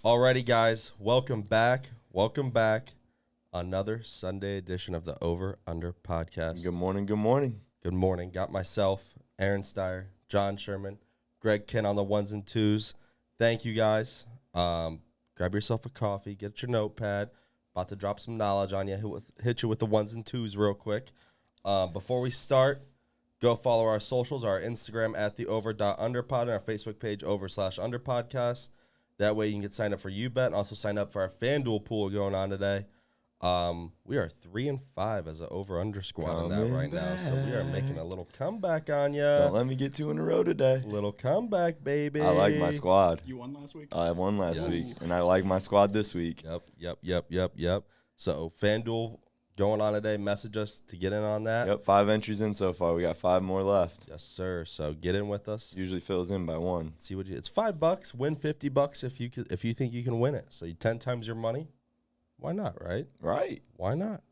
Alrighty, guys, welcome back. Welcome back. Another Sunday edition of the Over Under Podcast. Good morning. Good morning. Good morning. Got myself, Aaron Steyer, Jon Sherman, Greg Kinn on the ones and twos. Thank you, guys. Grab yourself a coffee, get your notepad. About to drop some knowledge on you. Hit you with the ones and twos real quick. Before we start, go follow our socials, our Instagram at the over.underpod and our Facebook page over/underpodcast. That way you can get signed up for UBet and also sign up for our FanDuel pool going on today. We are 3-5 as an over-under squad on that right now. So we are making a little comeback on you. Don't let me get 2 in a row today. Little comeback, baby. I like my squad. You won last week? I won last week, and I like my squad this week. Yep. So FanDuel going on today. Message us to get in on that. Yep, 5 entries in so far. We got 5 more left. Yes, sir. So get in with us. Usually fills in by 1. See what it's $5. Win $50 if you think you can win it. So you 10 times your money. Why not, right? Right. Why not?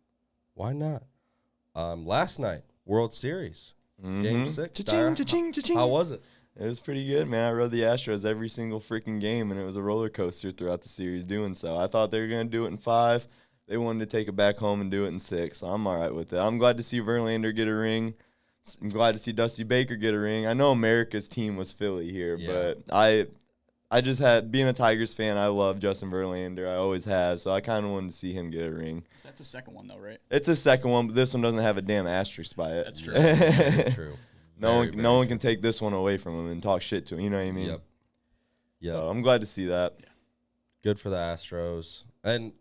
Last night, World Series, Game 6. Cha-ching. How was it? It was pretty good, man. I rode the Astros every single freaking game, and it was a roller coaster throughout the series doing so. I thought they were going to do it in 5. They wanted to take it back home and do it in 6, so I'm all right with it. I'm glad to see Verlander get a ring. I'm glad to see Dusty Baker get a ring. I know America's team was Philly here, but I just had, being a Tigers fan, I love Justin Verlander. I always have, so I kind of wanted to see him get a ring. So that's the second one, though, right? It's a second one, but this one doesn't have a damn asterisk by it. That's true. Very true. No one can take this one away from him and talk shit to him. You know what I mean? Yep. So I'm glad to see that. Yeah. Good for the Astros. And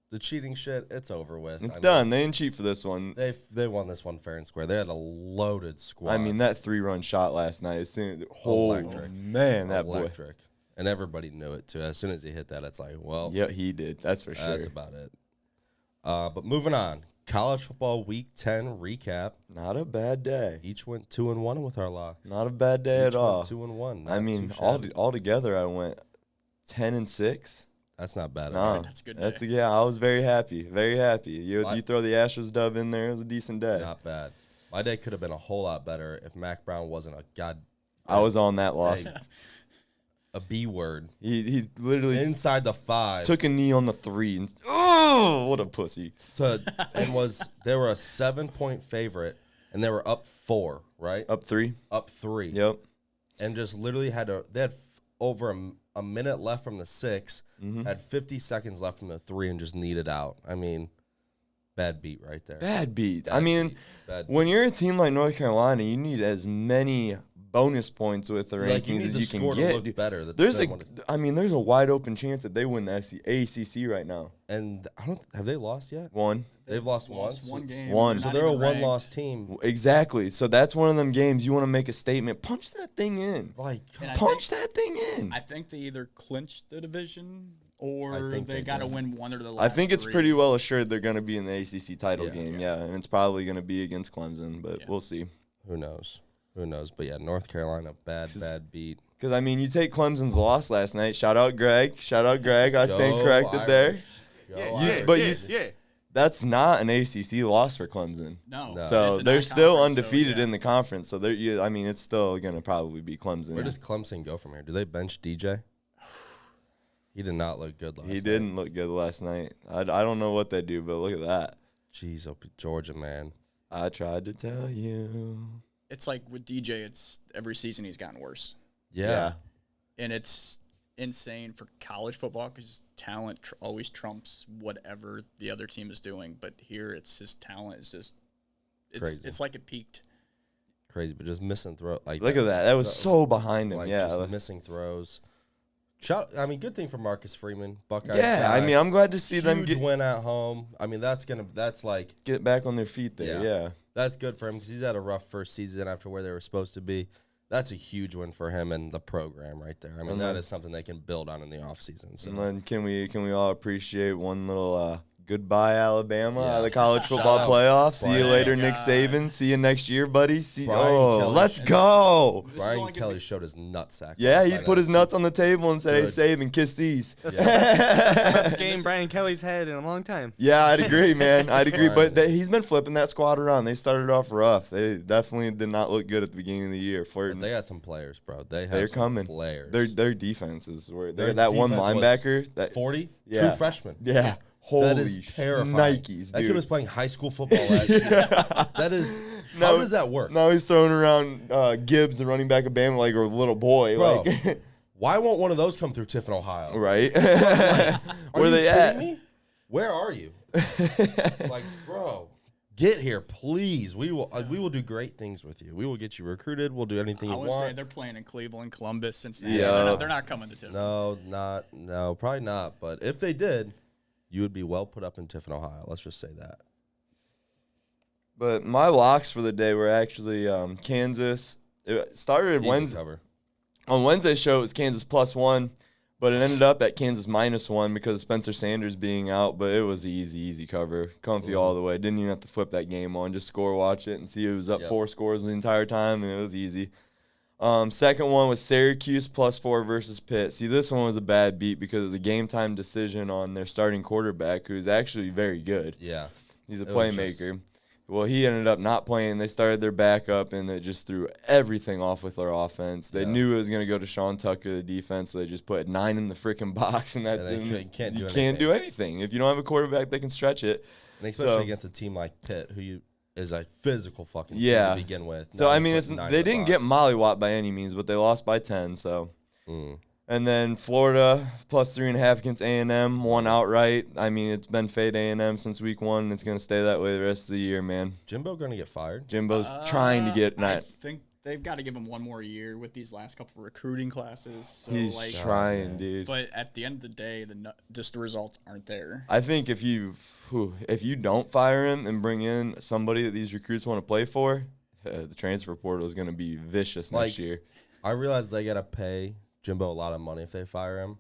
the cheating shit, it's over with. It's done. They didn't cheat for this one. They won this one fair and square. They had a loaded squad. I mean, that 3-run shot last night, Electric. Man, that electric. And everybody knew it, too. As soon as he hit that, it's like, well. Yeah, he did. That's for sure. That's about it. But moving on. College football week 10 recap. Not a bad day. Each went 2-1 with our locks. Not a bad day at all. 2-1. I mean, altogether, I went 10-6. That's not bad. No, That's a good day. I was very happy. Very happy. You throw the Astros dub in there, it was a decent day. Not bad. My day could have been a whole lot better if Mac Brown wasn't I was on that loss. A B word. He literally inside the 5 took a knee on the 3 and what a pussy. They were a 7-point favorite and they were up 4, right? Up 3. Up 3. Yep. And just literally they had over a minute left from the 6, had 50 seconds left from the 3 and just needed out. I mean, bad beat right there. Bad beat. Bad When you're a team like North Carolina, you need as many bonus points with the rankings as you can get. To look better. There's a wide open chance that they win the ACC right now. And have they lost yet? One. They've lost once. One game. One. So they're a one-loss team. Exactly. So that's one of them games you want to make a statement. Punch that thing in. Punch that thing in. I think they either clinched the division or they they got to win one of the last I think it's 3. pretty well assured they're going to be in the ACC title game. Yeah. And it's probably going to be against Clemson, but we'll see. Who knows? But yeah, North Carolina, bad beat. Because, I mean, you take Clemson's loss last night. Shout out Greg. I stand corrected Irish. there. That's not an ACC loss for Clemson. No. So they're still undefeated in the conference. So it's still going to probably be Clemson. Where does Clemson go from here? Do they bench DJ? He did not look good last night. He didn't look good last night. I don't know what they do, but look at that. Jeez, Georgia, man. I tried to tell you. It's like with DJ, it's every season he's gotten worse. Yeah. And it's insane for college football because talent always trumps whatever the other team is doing. But here, it's his talent is just crazy. It's like it peaked. Crazy, but just missing throw. Look at that. That was so behind him. Just missing throws. Good thing for Marcus Freeman, Buckeyes. Yeah, I mean, I'm glad to see them win at home. I mean, that's like get back on their feet there. Yeah. That's good for him because he's had a rough first season after where they were supposed to be. That's a huge win for him and the program right there. I mean, that is something they can build on in the offseason. So. And then can we all appreciate one little Goodbye, Alabama, Yeah. out of the college football out playoffs. See you Brian. later, Nick God. Saban. See you next year, buddy. Brian Kelly Let's should- go. This is Brian only gonna Kelly be- showed his nutsack. Yeah, last he night put at his nuts on the table and said, "Hey, Good. Saban, kiss these." Best game Brian Kelly's had in a long time. Yeah, I'd agree, man. I'd agree. Brian. But he's been flipping that squad around. They started off rough. They definitely did not look good at the beginning of the year. But Flirting. they got some players, bro. They're They're coming. Players. Their defenses were Their that one defense was linebacker. That 40 Yeah. true freshman. yeah, holy That is terrifying. Nikes, That kid dude. was playing high school football last year. That is. How does that work, Now he's throwing around Gibbs, the running back of Bama, like a little boy. bro? Like, Why won't one of those come through Tiffin, Ohio? right? Are Where you they kidding at? me? Where are you? Like, bro, get here, please. We will do great things with you. We will get you recruited. We'll do anything I you would say want. they're playing in Cleveland, Columbus, Cincinnati. Yeah. They're not coming to Tiffin. No, probably not. But if they did, you would be well put up in Tiffin, Ohio. Let's just say that. But my locks for the day were actually Kansas. It started Easy Wednesday. cover. On Wednesday's show, it was Kansas +1, but it ended up at Kansas -1 because of Spencer Sanders being out. But it was an easy cover. Comfy all the way. Didn't even have to flip that game on. Just score watch it and see it was up Yep. 4 scores the entire time, and it was easy. Second one was Syracuse +4 versus Pitt. See, this one was a bad beat because it was a game-time decision on their starting quarterback, who's actually very good. Yeah. He's a It was playmaker. Well, he ended up not playing. They started their backup, and they just threw everything off with their offense. They Yeah. knew it was going to go to Sean Tucker, the defense, so they just put 9 in the freaking box, and that's they it. can't do You can't do anything. If you don't have a quarterback that can stretch it. And especially So- against a team like Pitt, who is a physical fucking Yeah. team to begin with. So, Now I you mean, put 9 they in the didn't get box. mollywopped by any means, but they lost by 10, so. Mm. And then Florida +3.5 against A&M, won outright. I mean, it's been fade A&M since week 1, and it's going to stay that way the rest of the year, man. Jimbo going to get fired? Jimbo's trying to get I not. think they've got to give him one more year with these last couple of recruiting classes. So He's like, trying, dude. but at the end of the day, just the results aren't there. I think if you don't fire him and bring in somebody that these recruits want to play for, the transfer portal is going to be vicious next year. I realize they got to pay Jimbo a lot of money if they fire him.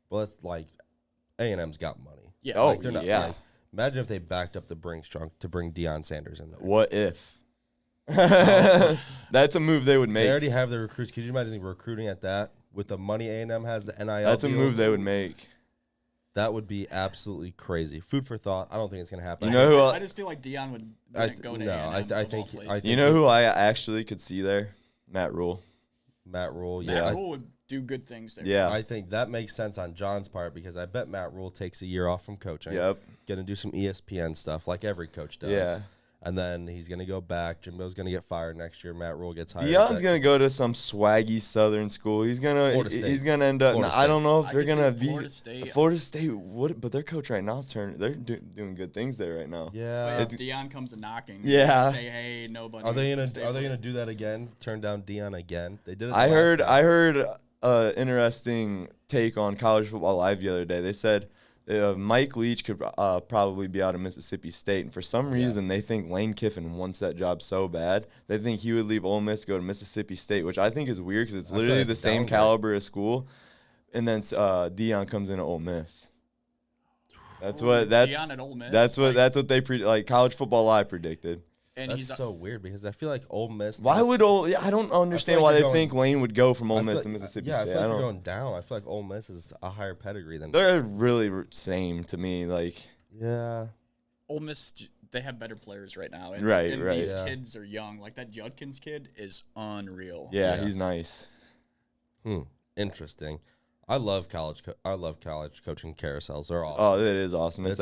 But it's like A&M's got money. Yeah. Oh, Like, they're not, yeah. like, imagine if they backed up the Brinks trunk to bring Deion Sanders in there. What if? That's a move they would They make. already have the recruits. Could you imagine recruiting at that with the money A&M has, the NIL That's a move deals? they would make. That would be absolutely crazy. Food for thought. I don't think it's going to happen. You know who I just feel like Dion would go to no, A&M I of all think- places. I think- You know who I actually could see there? Matt Rule. Matt Rule. Matt Yeah. Rule would do good things there. Yeah. I think that makes sense on John's part because I bet Matt Rule takes a year off from coaching. Yep. Going to do some ESPN stuff like every coach does. Yeah. And then he's going to go back. Jimbo's going to get fired next year. Matt Rule gets hired. Deion's gonna go to some swaggy Southern school. He's gonna Florida State. he's gonna end up. Florida I don't know if I they're could gonna see be Florida State. State would, but their coach right now is turning. They're doing good things there right now. Yeah. But if Dion comes a knocking, Yeah. say, hey, nobody. Are they stay gonna away. do that again? Turn down Deion again? They did it. I heard interesting take on College Football Live the other day. They said Mike Leach could probably be out of Mississippi State, and for some reason they think Lane Kiffin wants that job so bad. They think he would leave Ole Miss, go to Mississippi State, which I think is weird because it's I feel literally like the it's same downgrade. caliber of school. And then Deion comes in at Ole Miss. That's Ooh, what that's Deion at Ole Miss, that's what like- that's what they like College Football Live predicted. And That's he's so weird because I feel like Ole Miss. Why does- would Ole? Yeah, I don't understand like why you're they going- think Lane would go from I Ole feel Miss to like- Mississippi Yeah, I State. feel like I you're don't. going down. I feel like Ole Miss is a higher pedigree than. They're really same to me. Like Yeah. Ole Miss, they have better players right now. And, Right, and right. These Yeah. kids are young. Like that Judkins kid is unreal. yeah, Yeah. he's nice. Interesting. I love college coaching carousels. They're awesome. Oh, it is awesome. It's It's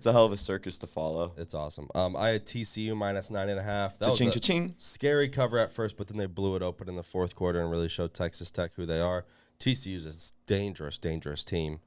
a hell of a circus to follow. It's awesome. I had TCU minus 9.5. That was Cha-ching, a cha-ching. scary cover at first, but then they blew it open in the fourth quarter and really showed Texas Tech who they are. TCU's a dangerous team.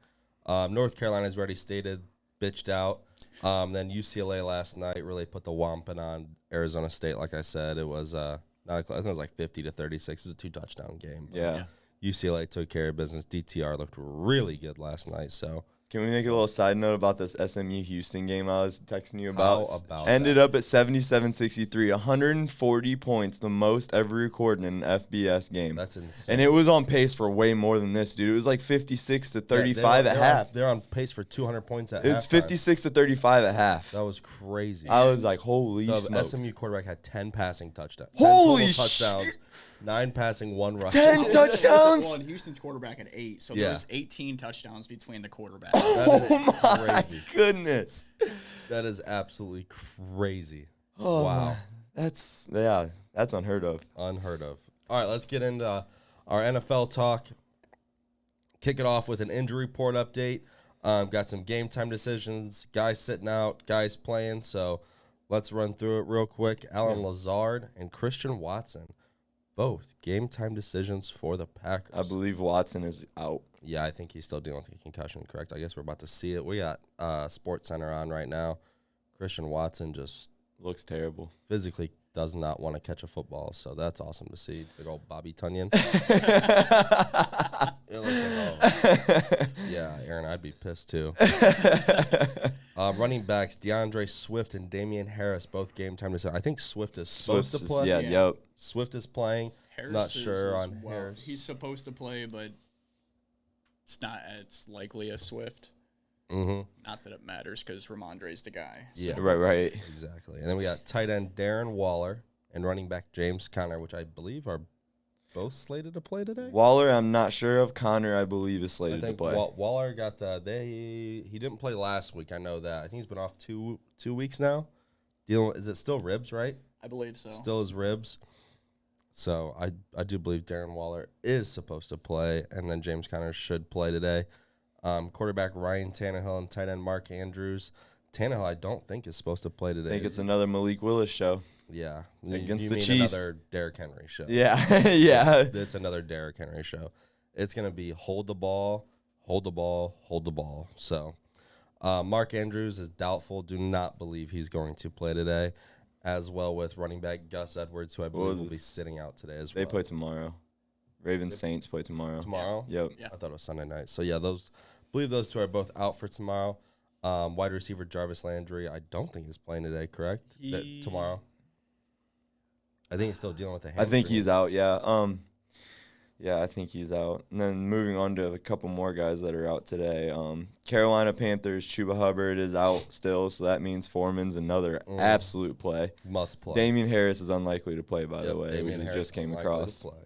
North Carolina's already stated, bitched out. Then UCLA last night really put the whomping on Arizona State. Like I said, it was I think it was like 50-36. It was a 2-touchdown game. But Yeah. UCLA took care of business. DTR looked really good last night. So Can we make a little side note about this SMU Houston game I was texting you about? How about Ended that? up at 77-63, 140 points, the most ever recorded in an FBS game. That's insane. And it was on pace for way more than this, dude. It was like 56 to 35 at half. They're on pace for 200 points at half. It's 56 to 35 at half. That was crazy. I was like, holy The smokes. SMU quarterback had 10 passing touchdowns. Holy 10 total touchdowns, 9 passing, 1 rushing. 10 touchdowns? Well, and Houston's quarterback had 8, so Yeah. there was 18 touchdowns between the quarterbacks. Oh my crazy. goodness. That is absolutely crazy. Oh, Wow. That's unheard of. Unheard of. All right, let's get into our NFL talk. Kick it off with an injury report update. Got some game time decisions, guys sitting out, guys playing. So let's run through it real quick. Alan Lazard and Christian Watson, both game time decisions for the Packers. I believe Watson is out. Yeah, I think he's still dealing with a concussion, correct? I guess we're about to see it. We got Sports Center on right now. Christian Watson just Looks terrible. physically does not want to catch a football, so that's awesome to see. Big old Bobby Tunyon. It looks like, oh. Yeah, Aaron, I'd be pissed too. Running backs, DeAndre Swift and Damian Harris, both game time decisions. I think Swift is supposed to play. Yeah, Yeah. yep. Swift is playing. Harris Not is sure as on well. Harris. He's supposed to play, but it's not. It's likely a Swift. Mm-hmm. Not that it matters because Ramondre's the guy. So. Yeah. Right. Exactly. And then we got tight end Darren Waller and running back James Conner, which I believe are both slated to play today. Waller, I'm not sure of. Connor, I believe, is I slated to think play. Waller got he didn't play last week. I know that. I think he's been off two weeks now. Is it still ribs, right? I believe so. Still his ribs. So I do believe Darren Waller is supposed to play, and then James Conner should play today. Quarterback Ryan Tannehill and tight end Mark Andrews. Tannehill, I don't think is supposed to play today. I think it's another Malik Willis show. Yeah. Against you the mean Chiefs. another Derrick Henry show. Yeah, yeah. It's another Derrick Henry show. It's going to be hold the ball, hold the ball, hold the ball. So Mark Andrews is doubtful. Do not believe he's going to play today, as well with running back Gus Edwards, who I believe will be sitting out today as well. They play tomorrow. Ravens Saints play tomorrow. Tomorrow? Yep. Yeah. I thought it was Sunday night. So, yeah, believe those two are both out for tomorrow. Wide receiver Jarvis Landry, I don't think he's playing today, correct? Tomorrow? I think he's still dealing with the hamstring. I think he's out, yeah. Yeah, I think he's out. And then moving on to a couple more guys that are out today. Carolina Panthers, Chuba Hubbard is out still, so that means Foreman's another absolute play. Must play. Damian Harris is unlikely to play, by the way. Damian We Harris just came likely to across. play.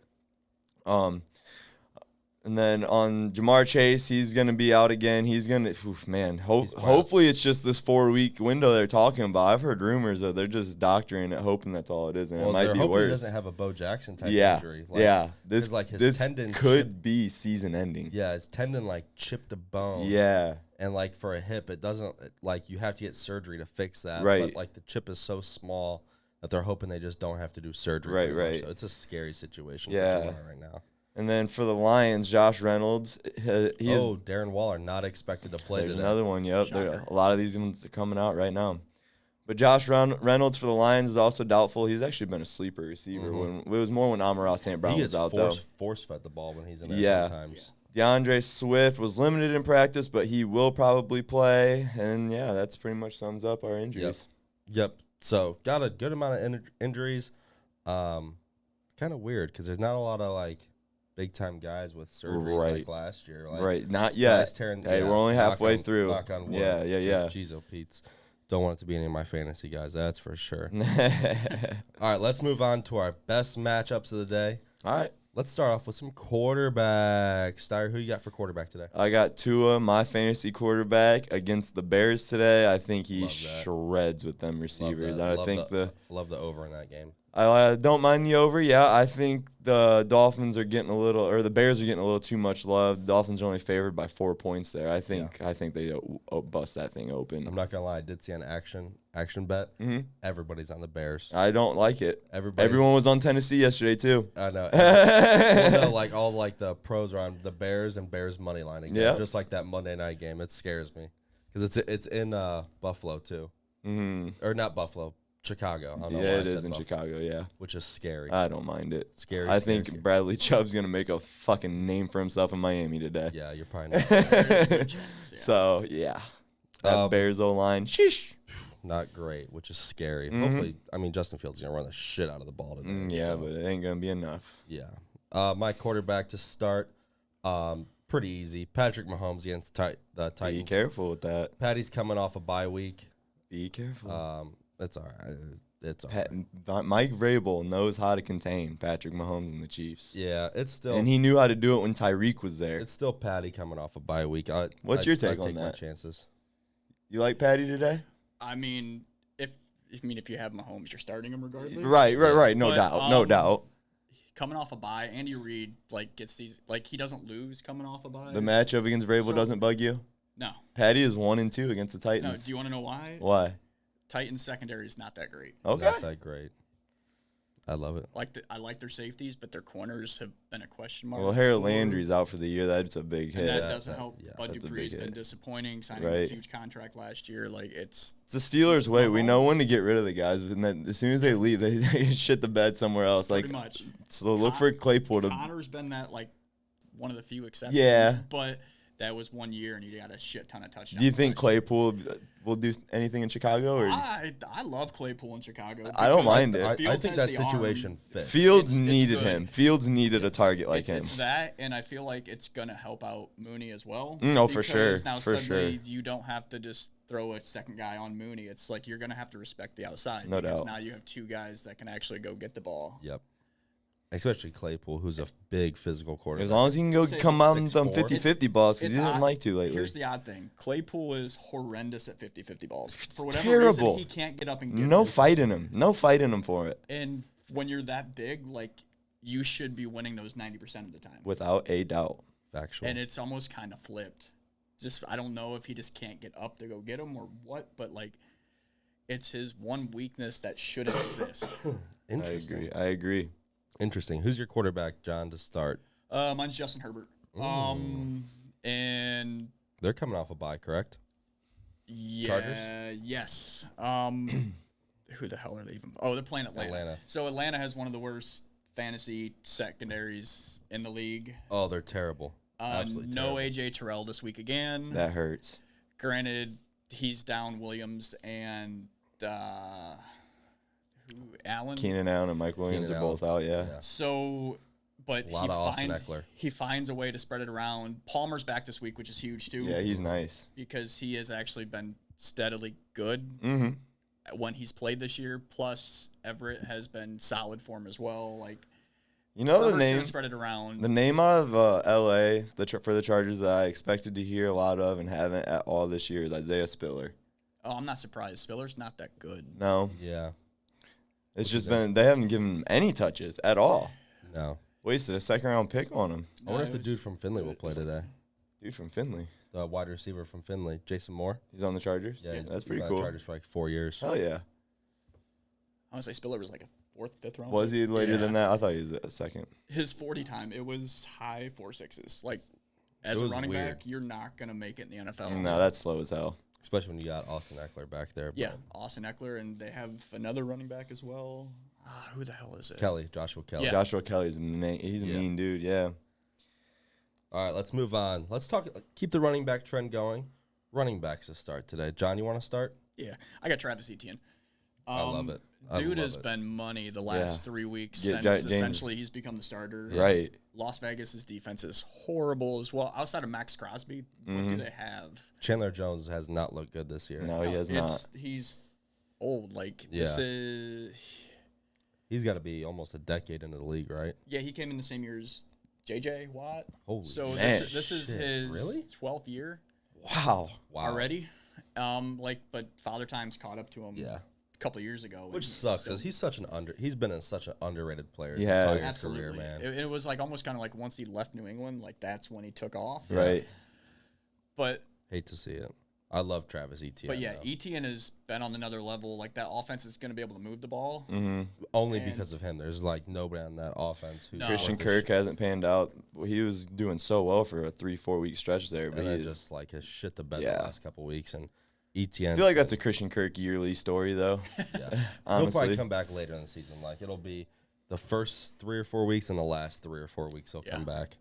And then on Jamar Chase, he's going to be out again. He's going to, man, hopefully it's just this 4-week window they're talking about. I've heard rumors that they're just doctoring it, hoping that's all it is, and Well, it might they're be hoping worse. he doesn't have a Bo Jackson type yeah, injury. yeah. This his tendon could be season ending. Yeah, his tendon chipped a bone. Yeah. And for a hip, it doesn't you have to get surgery to fix that. Right. But the chip is so small that they're hoping they just don't have to do surgery. Right, pretty much. right. So it's a scary situation Yeah. for Jamar right now. And then for the Lions, Josh Reynolds, Darren Waller not expected to play there's today. another one. Yep, Shocker. a lot of these ones are coming out right now. But Josh Reynolds for the Lions is also doubtful. He's actually been a sleeper receiver. It was more when Amon-Ra St. Brown He was gets out, though. force fed the ball when he's in there Yeah. sometimes. DeAndre Swift was limited in practice, but he will probably play. And, yeah, that's pretty much sums up our injuries. Yep. So got a good amount of injuries. Kind of weird because there's not a lot of big-time guys with surgeries like last year. Right, not yet. Hey, we're only halfway through. Knock on wood. Yeah. Jeez, oh, Pete's. Don't want it to be any of my fantasy guys, that's for sure. All right, let's move on to our best matchups of the day. All right. Let's start off with some quarterbacks. Steyer, who you got for quarterback today? I got Tua, my fantasy quarterback, against the Bears today. I think he Love that. shreds with them receivers. I think love the over in that game. I don't mind the over. Yeah, I think the Dolphins are getting the Bears are getting a little too much love. The Dolphins are only favored by 4 points there. I think they bust that thing open. I'm not gonna lie, I did see an action bet. Mm-hmm. Everybody's on the Bears. I don't like it. Everyone Everyone was on Tennessee yesterday too. I know. Well, no, all the pros are on the Bears and Bears money line again. Yeah. Just like that Monday night game. It scares me because it's in Buffalo too, Mm-hmm. or not Buffalo, Chicago. I don't know Yeah, why I it said is in Buffalo, Chicago, yeah. which is scary. I don't mind it. Scary. I scary, think scary. Bradley Chubb's going to make a fucking name for himself in Miami today. Yeah, you're probably not. There's a good chance, yeah. So, yeah. That Bears O-line, sheesh. Not great, which is scary. Mhm. Hopefully, I mean, Justin Fields is going to run the shit out of the ball today. Yeah, so, but it ain't going to be enough. yeah. My quarterback to start, pretty easy. Patrick Mahomes against the Titans. Be careful with that. Patty's coming off a bye week. Be careful. It's all right. It's all right. Mike Vrabel knows how to contain Patrick Mahomes and the Chiefs. Yeah, it's still. And he knew how to do it when Tyreek was there. It's still Patty coming off a bye week. What's your take I'd on take my that? chances. You like Patty today? I mean, if you have Mahomes, you're starting him regardless. Right. No But, doubt. No doubt. Coming off a bye, Andy Reid gets these he doesn't lose coming off a bye. The matchup against Vrabel So- doesn't bug you? No. Patty is 1-2 against the No. Titans. Do you want to know why? Why? Titans secondary is not that great. Okay. Not that great. I love it. I like their safeties, but their corners have been a question mark. Well, Harold Landry's out for the year. That's a big and hit. that Yeah, doesn't that- help. yeah, Bud that's a Dupree's big been hit. disappointing, signing a Right. huge contract last year. It's the Steelers' way. We know when to get rid of the guys, and then as soon as they leave, they shit the bed somewhere else. Pretty much. So look for Claypool to. Connor's been that one of the few exceptions. Yeah. But that was 1 year, and he got a shit ton of touchdowns. Do you think last year. Claypool will do anything in Chicago? Or I love Claypool in Chicago. I don't because mind it. I Fields think has that the arm. situation fits. Fields It's needed good. him. Fields needed a target like him. It's that, and I feel like it's gonna help out Mooney as well. Oh, for sure. Because Now For suddenly you don't have to just throw a second guy on Mooney. It's like you're gonna have to respect the outside. No because doubt. Now you have two guys that can actually go get the ball. Yep. Especially Claypool, who's a big physical quarterback. As long as he can go Say come he's out on some 6'4". 50-50 balls, 'cause he It's didn't odd. like to lately. Here's the odd thing: Claypool is horrendous at 50-50 balls. For whatever terrible. reason, he can't get up and get No it. fight in him. No fight in him for it. And when you're that big, you should be winning those 90% of the time. Without a doubt. Factual. And it's almost kind of flipped. I don't know if he just can't get up to go get him or what, but it's his one weakness that shouldn't exist. Interesting. I agree. Interesting. Who's your quarterback, John, to start? Mine's Justin Herbert. And They're coming off a bye, correct? yeah, Chargers? yes. Who the hell are they even? Oh, they're playing Atlanta. So Atlanta has one of the worst fantasy secondaries in the league. Oh, they're terrible. Absolutely No terrible. AJ Terrell this week again. That hurts. Granted, he's down Williams and Allen. Keenan Allen and Mike Williams Keenan are both out, yeah. Yeah. So, but A lot of Austin Eckler. he finds a way to spread it around. Palmer's back this week, which is huge too. Yeah, he's nice. because he has actually been steadily good Mm-hmm. when he's played this year. Plus, Everett has been solid for him as well. You know Herbert's the gonna name? spread it around. The name out of L.A. For the Chargers that I expected to hear a lot of and haven't at all this year is Isaiah Spiller. Oh, I'm not surprised. Spiller's not that good. No, Yeah. it's just been they haven't given him any touches at all. No. Wasted a second-round pick on him. I wonder No, if the it dude was- from Finley will play today. Dude from Finley. The wide receiver from Finley, Jason Moore. He's on the Chargers? Yeah, he's that's been pretty on the cool. Chargers for 4 years. Hell yeah. I would say Spiller was a fourth, fifth round. Was he later Yeah. than that? I thought he was a second. His 40 time, it was high 4.6s. As It a was running weird. back, you're not gonna make it in the NFL. No, that's slow as hell. Especially when you got Austin Eckler back there. Yeah, but Austin Eckler, and they have another running back as well. Who the hell is it? Joshua Kelly. Yeah. Joshua Kelly's he's a Yeah. mean dude, yeah. All right, let's move on. Let's keep the running back trend going. Running backs to start today. John, you want to start? Yeah, I got Travis Etienne. I love it. I Dude love has it. been money the last 3 weeks Get since James- essentially he's become the starter. Right. Las Vegas's defense is horrible as well. Outside of Max Crosby, what do they have? Chandler Jones has not looked good this year. No, he has not. He's old. This Yeah. is. He's got to be almost a decade into the league, right? Yeah, he came in the same year as JJ Watt. Holy So man, this is shit, his really? 12th year Wow. Wow. already. But Father Time's caught up to him. Yeah. A couple years ago, Which and sucks still- because he's been in such an underrated player his He has. entire absolutely. career, man. It was almost kind of once he left New England, that's when he took off. Right. But Hate to see it. I love Travis Etienne. But yeah, though. Etienne has been on another level. That offense is going to be able to move the ball. Mm-hmm. Only and- because of him. There's nobody on that offense who's No. Christian worth a Kirk hasn't panned out. Well, he was doing so well for a 3-4 week stretch there, but and then he just has shit the bed Yeah. the last couple weeks. And ETN. I feel like that's a Christian Kirk yearly story, though. Yeah. He'll Honestly. probably come back later in the season. Like, it'll be the first 3 or 4 weeks and the last 3 or 4 weeks he'll come back.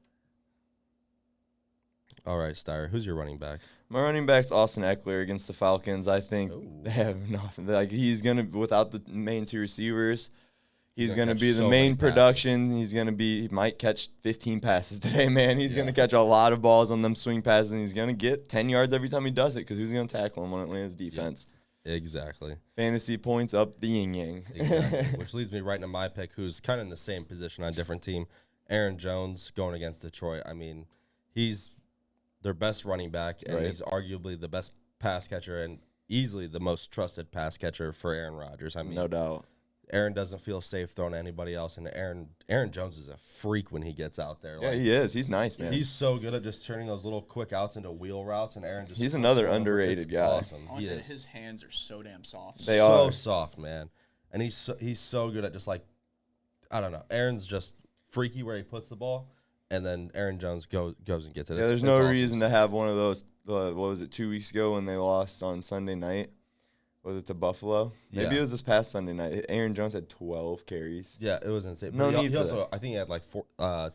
All right, Steyer, who's your running back? My running back's Austin Eckler against the Falcons. I think they have nothing. Like, he's going to, without the main 2 receivers, he's going to be the main production. He might catch 15 passes today, man. He's going to catch a lot of balls on them swing passes, and he's going to get 10 yards every time he does it because who's going to tackle him on Atlanta's defense? Yep. Exactly. Fantasy points up the yin-yang. Exactly. Which leads me right into my pick, who's kind of in the same position on a different team. Aaron Jones going against Detroit. I mean, he's their best running back, and he's arguably the best pass catcher and easily the most trusted pass catcher for Aaron Rodgers. I mean, no doubt. Aaron doesn't feel safe throwing to anybody else, and Aaron Jones is a freak when he gets out there. Yeah, like, he is. He's nice, man. He's so good at just turning those little quick outs into wheel routes, and Aaron just... He's another underrated guy. Awesome. Honestly, his hands are so damn soft. They so are. soft, man. And he's so good at just, like, I don't know. Aaron's just freaky where he puts the ball, and then Aaron Jones goes and gets it. Yeah, there's no reason to have one of those, what was it, 2 weeks ago when they lost on Sunday night? Was it to Buffalo? Maybe it was this past Sunday night. Aaron Jones had 12 carries. Yeah, it was insane. No But need he for also, that. I think he had like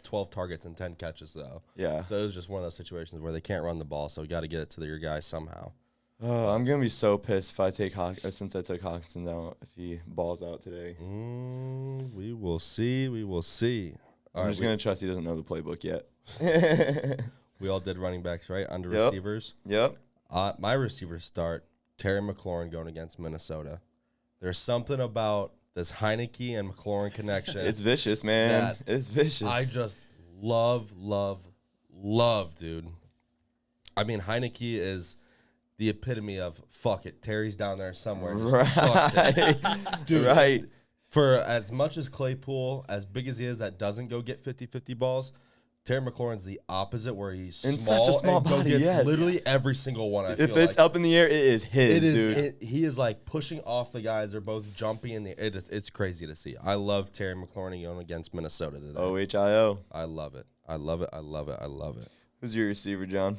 12 targets and 10 catches, though. Yeah. So it was just one of those situations where they can't run the ball, so you got to get it to your guy somehow. I'm going to be so pissed if I take since I took Hawkinson out, if he balls out today. We will see. We will see. I'm just going to trust he doesn't know the playbook yet. We all did running backs, right? Under receivers. Yep. My receivers start Terry McLaurin going against Minnesota. There's something about this Heineke and McLaurin connection. It's vicious, man. It's vicious. I just love, dude. I mean, Heineke is the epitome of fuck it. Terry's down there somewhere. Just fucks it. Dude, right. For as much as Claypool, as big as he is, that doesn't go get 50-50 balls, Terry McLaurin's the opposite, where he's in small such a small and body. gets literally every single one. If it's up in the air, it is his, dude. He is like pushing off the guys. They're both jumping in the. It's crazy to see. I love Terry McLaurin going against Minnesota today. OHIO. I love it. I love it. I love it. I love it. Who's your receiver, John?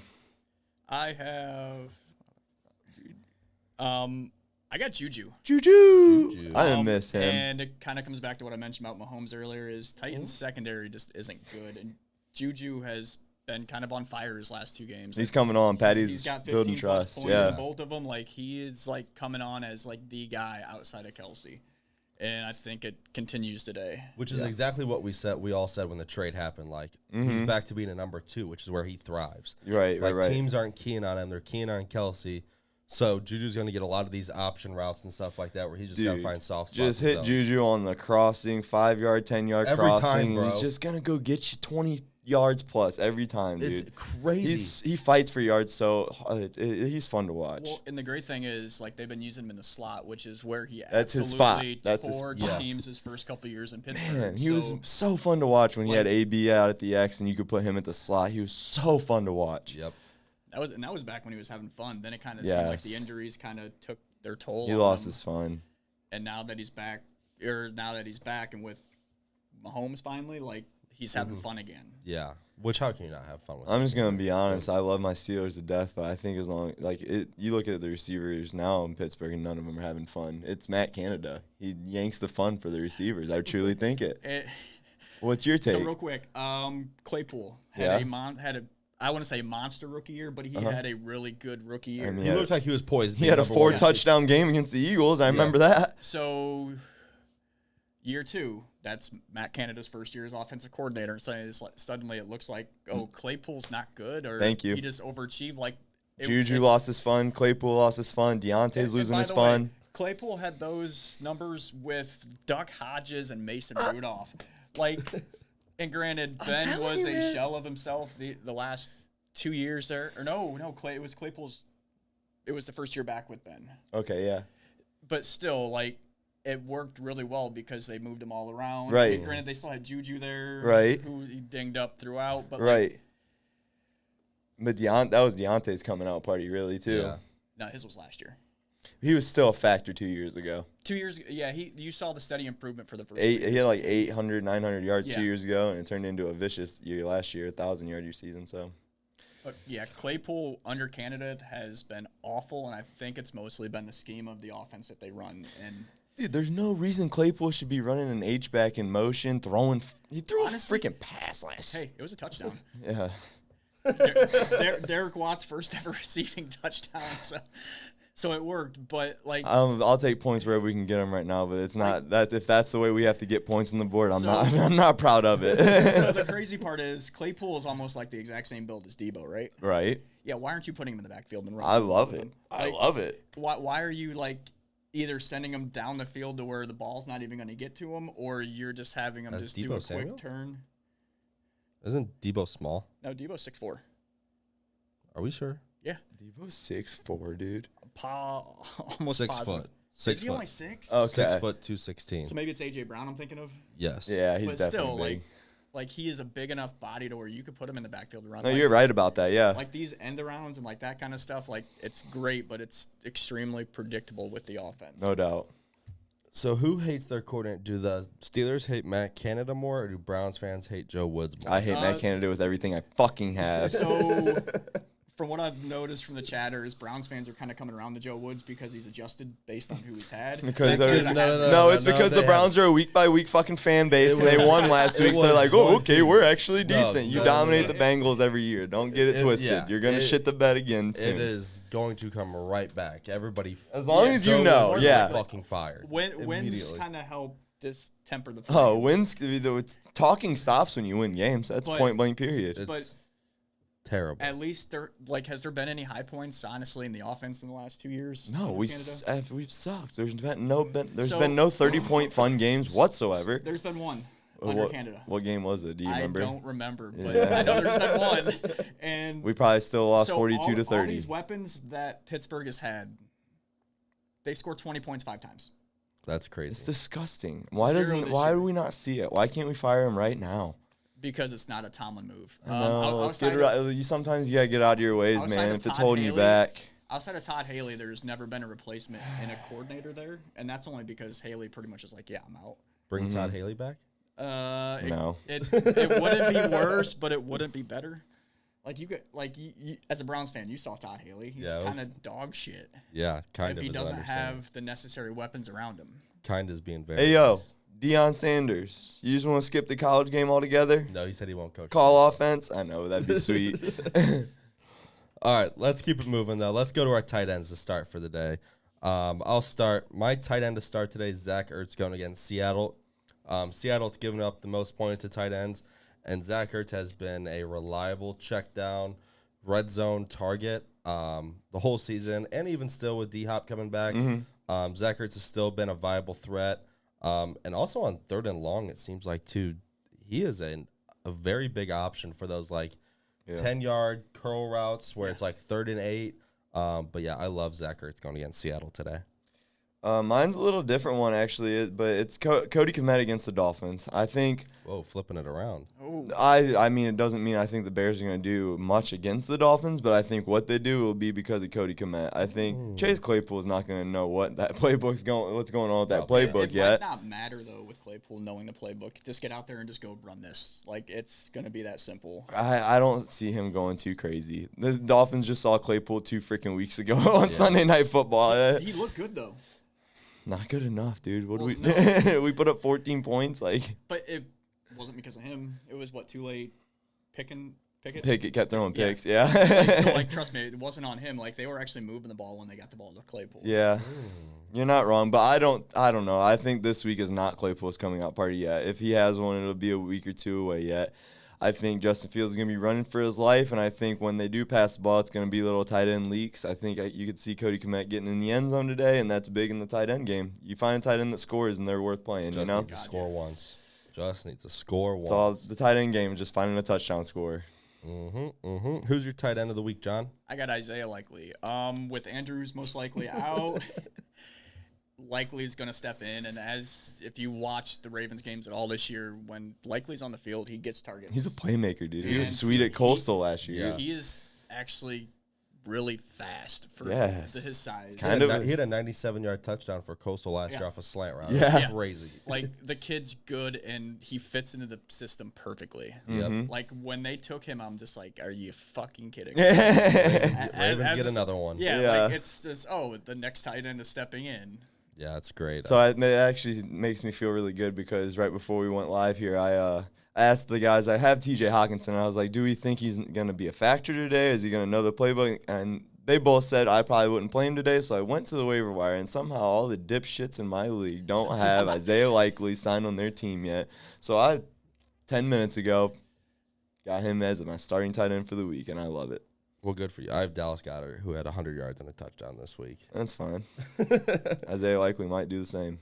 I have. I got Juju. Juju. I didn't miss him. And it kind of comes back to what I mentioned about Mahomes earlier. Is Titans secondary just isn't good, and Juju has been kind of on fire his last 2 games. He's coming on. Patty's he's got 15 building plus trust. points in both of them. Like, he is like coming on as like the guy outside of Kelsey, and I think it continues today. Which is exactly what we all said when the trade happened. Like, he's back to being a number 2, which is where he thrives. Right. Teams aren't keen on him; they're keen on Kelsey. So Juju's going to get a lot of these option routes and stuff like that, where he's just got to find soft spots. Just hit Juju on the crossing, 5-yard, 10-yard every crossing. time, bro. He's just gonna go get you 20 yards plus every time, dude. It's crazy. He fights for yards, so he's fun to watch. Well, and the great thing is, like, they've been using him in the slot, which is where he That's his spot. absolutely That's his- torched teams his first couple of years in Pittsburgh. Man, he was so fun to watch when he had AB out at the X and you could put him at the slot. He was so fun to watch. Yep. That was back when he was having fun. Then it kind of seemed like the injuries kind of took their toll. He lost his fun. And now that he's back, and with Mahomes finally, like, he's having fun again. Yeah. Which, how can you not have fun with? I'm just gonna be honest. I love my Steelers to death, but I think as long you look at the receivers now in Pittsburgh, and none of them are having fun. It's Matt Canada. He yanks the fun for the receivers. I truly think it. What's your take? So real quick, Claypool had I want to say monster rookie year, but he had a really good rookie year. I mean, He looked like he was poised. He had a 4-touchdown game against the Eagles. I remember that. So, year 2, that's Matt Canada's first year as offensive coordinator. And suddenly it looks like, Claypool's not good, or Thank you. He just overachieved. Like, Juju lost his fun. Claypool lost his fun. Deontay's losing his fun. Claypool had those numbers with Duck Hodges and Mason Rudolph. Like, and granted, Ben was a shell of himself the last 2 years there. Or no, it was Claypool's. It was the first year back with Ben. Okay, yeah. But still, like, it worked really well because they moved him all around. Right. And granted, they still had Juju there. Right. Who he dinged up throughout. But right. But that was Deontay's coming out party, really, too. Yeah. No, his was last year. He was still a factor 2 years ago. 2 years ago, yeah, you saw the steady improvement for the first He had like 800, 900 yards 2 Yeah. years ago, and it turned into a vicious year last year, 1,000-yard year season. So But yeah, Claypool under candidate has been awful, and I think it's mostly been the scheme of the offense that they run. And Dude, there's no reason Claypool should be running an H-back in motion, throwing. He threw Honestly, a freaking pass last year. hey, it was a touchdown. Yeah. Derek Watt's first ever receiving touchdown, so it worked. But like, I'll take points wherever we can get them right now, but it's not that. If that's the way we have to get points on the board, I'm not. I'm not proud of it. so the crazy part is Claypool is almost like the exact same build as Debo, right? Right. Yeah. Why aren't you putting him in the backfield and running? I love it. Like, I love it. Why are you like either sending him down the field to where the ball's not even going to get to him, or you're just having him just do a quick turn? Isn't Debo small? No, Debo's 6'4". Are we sure? Yeah. Debo's 6'4", dude. Almost 6 positive. foot. 6 Is he foot. only 6? Okay. 6 foot 216. So maybe it's AJ Brown I'm thinking of. Yes. Yeah, he's But definitely still, big. like he is a big enough body to where you could put him in the backfield and run. No, like, you're right about that. Yeah. Like these end arounds and like that kind of stuff, like it's great, but it's extremely predictable with the offense. No doubt. So who hates their coordinator? Do the Steelers hate Matt Canada more, or do Browns fans hate Joe Woods more? I hate Matt Canada with everything I fucking have. So, from what I've noticed from the chatters, Browns fans are kind of coming around to Joe Woods because he's adjusted based on who he's had. Because Matt they're, Canada has- no, it's because the Browns are a week-by-week fucking fan base, and they won last week, so they're like, oh, okay, we're actually decent. You dominate the Bengals every year. Don't get it twisted. yeah, You're going to shit the bed again soon. It is going to come right back. Everybody, As long as you Joe know, Woods yeah. is fucking fired. Wins immediately. kind of help just temper the. Oh, flames. wins. Talking stops when you win games. That's But- point blank. Period. It's but- terrible. At least has there been any high points honestly in the offense in the last 2 years? No, under Canada? we've sucked. There's been no 30-point fun games whatsoever. There's been one under What, Canada. what game was it? Do you remember? I don't remember, but Yeah. I know there's been one. And We probably still lost so 42 to all 30. these weapons that Pittsburgh has had, they've scored 20 points 5 times. That's crazy. It's disgusting. Why Zero this Why year. do we not see it? Why can't we fire him right now? Because it's not a Tomlin move. No, outside, sometimes you gotta get out of your ways, outside man. of If it's Todd holding you Haley, back. outside of Todd Haley, there's never been a replacement in a coordinator there, and that's only because Haley pretty much is like, yeah, I'm out. Bring Todd Haley back? No. It wouldn't be worse, but it wouldn't be better. Like you as a Browns fan, you saw Todd Haley. He's Yeah, it kind was- of dog shit. Yeah, kind If of. he is doesn't understandable. have the necessary weapons around him. Kind is being very. Hey, yo, nice. Deion Sanders. You just want to skip the college game altogether? No, he said he won't coach. Call offense? I know, that'd be sweet. All right, let's keep it moving though. Let's go to our tight ends to start for the day. I'll start. My tight end to start today is Zach Ertz going against Seattle. Seattle's given up the most points to tight ends, and Zach Ertz has been a reliable check down, red zone target the whole season, and even still with D-Hop coming back. Zach Ertz has still been a viable threat. And also on 3rd and long, it seems like, too, he is a very big option for those, 10-yard curl routes where it's 3rd and 8. But, yeah, I love Zach Ertz going against Seattle today. Mine's a little different one, actually, but it's Cody Kmet against the Dolphins. I think Whoa, flipping it around. Oh, I mean, it doesn't mean I think the Bears are going to do much against the Dolphins, but I think what they do will be because of Cody Kmet. I think Chase Claypool is not going to know what that playbook's what's going on with that playbook it yet. might not matter though with Claypool knowing the playbook. Just get out there and just go run this. Like it's gonna be that simple. I don't see him going too crazy. The Dolphins just saw Claypool 2 freaking weeks ago on Sunday Night Football. He looked good though. Not good enough, dude. What do we Well, we put up 14 points? But it wasn't because of him. It was too late. Pickett. Pickett kept throwing Yeah. picks. Yeah. So trust me, it wasn't on him. Like they were actually moving the ball when they got the ball to Claypool. Yeah. You're not wrong, but I don't know. I think this week is not Claypool's coming out party yet. If he has one, it'll be a week or two away yet. I think Justin Fields is going to be running for his life, and I think when they do pass the ball, it's going to be little tight end leaks. I think you could see Cody Kmet getting in the end zone today, and that's big in the tight end game. You find a tight end that scores, and they're worth playing, Just you know? needs to score once. Just needs to score It's all once. the tight end game is just finding a touchdown score. Who's your tight end of the week, John? I got Isaiah Likely. With Andrews most likely out, Likely's going to step in. And if you watch the Ravens games at all this year, when Likely's on the field, he gets targets. He's a playmaker, dude. He was And sweet at Coastal last year. Yeah. He is actually really fast for Yes. his size. Kind of. He had a 97-yard touchdown for Coastal last year Yeah. off a slant route. Yeah. It was crazy. Like, the kid's good, and he fits into the system perfectly. Yep. Like, when they took him, I'm just like, are you fucking kidding me? Ravens get another one. Yeah, Yeah. like, it's just, the next tight end is stepping in. Yeah, it's great. So it actually makes me feel really good because right before we went live here, I asked the guys, I have TJ Hawkinson, and I was like, do we think he's going to be a factor today? Is he going to know the playbook? And they both said I probably wouldn't play him today, so I went to the waiver wire, and somehow all the dipshits in my league don't have Isaiah Likely signed on their team yet. So 10 minutes ago, got him as my starting tight end for the week, and I love it. Well, good for you. I have Dallas Goedert, who had 100 yards and a touchdown this week. That's fine. Isaiah Likely might do the same.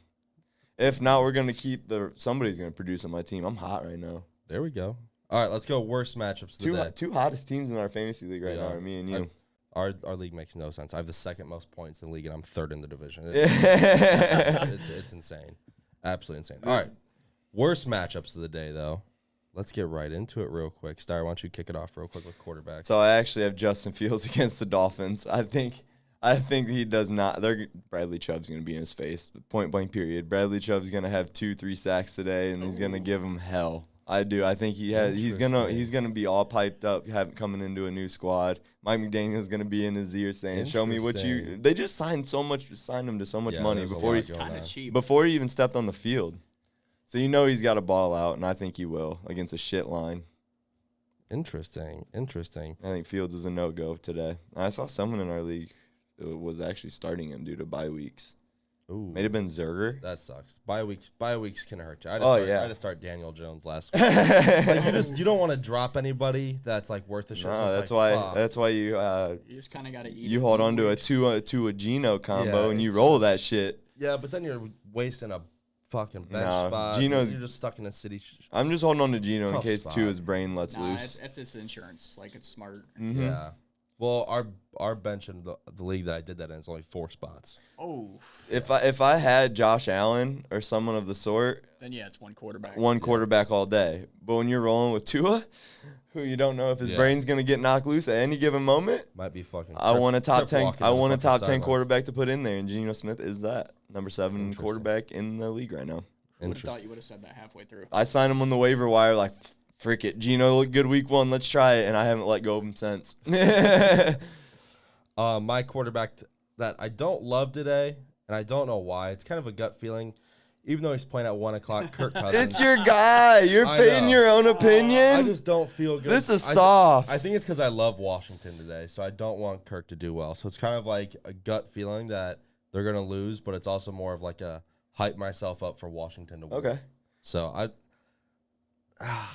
If not, we're going to keep somebody's going to produce on my team. I'm hot right now. There we go. All right, let's go. Worst matchups of the day. Two hottest teams in our fantasy league right Yeah. now are me and you. Our league makes no sense. I have the second most points in the league, and I'm third in the division. Yeah. It's insane. Absolutely insane. All right. Worst matchups of the day, though. Let's get right into it real quick. Steyer, why don't you kick it off real quick with quarterback? So I actually have Justin Fields against the Dolphins. I think he does not. Bradley Chubb's going to be in his face. Point blank period. Bradley Chubb's going to have 2-3 sacks today, and he's going to give him hell. I do. I think he's gonna be all piped up, coming into a new squad. Mike McDaniel's gonna be in his ear saying, "Show me what you." They just signed him to so much money before It's kind of cheap. before he even stepped on the field. So he's got a ball out, and I think he will against a shit line. Interesting. I think Fields is a no-go today. I saw someone in our league who was actually starting him due to bye weeks. Ooh, May have been Zerger. that sucks. Bye weeks can hurt you. I had to start Daniel Jones last week. You don't want to drop anybody that's like worth the shit. No, so that's like, why. fuck. That's why you. You just kind of got to eat. You hold on to a Geno combo Yeah, and you it's roll just- that shit. Yeah, but then you're wasting a fucking bench No, spot. You're just stuck in a city. I'm just holding on to Geno in Tough case spot. his brain lets Nah, loose. it's his insurance. Like, it's smart. Mhm. Yeah. Well, our bench in the league that I did that in is only 4 spots. Oh, If I had Josh Allen or someone of the sort, then yeah, it's one quarterback. one quarterback all day. But when you're rolling with Tua, who you don't know if his brain's gonna get knocked loose at any given moment, Might be fucking. I want a top 10. walking I on the want a fucking top 10 sidelines. quarterback to put in there, and Geno Smith is that number 7 Interesting. quarterback in the league right now. I would have Interesting. thought you would have said that halfway through. I signed him on the waiver wire like, frick it, Geno looked good week 1. Let's try it, and I haven't let go of him since. My quarterback that I don't love today, and I don't know why. It's kind of a gut feeling. Even though he's playing at 1 o'clock, Kirk Cousins. It's your guy. You're I fading know. your own opinion. I just don't feel good. This is I soft. I think it's because I love Washington today, so I don't want Kirk to do well. So it's kind of like a gut feeling that they're going to lose, but it's also more of like a hype myself up for Washington to win. Okay. So God.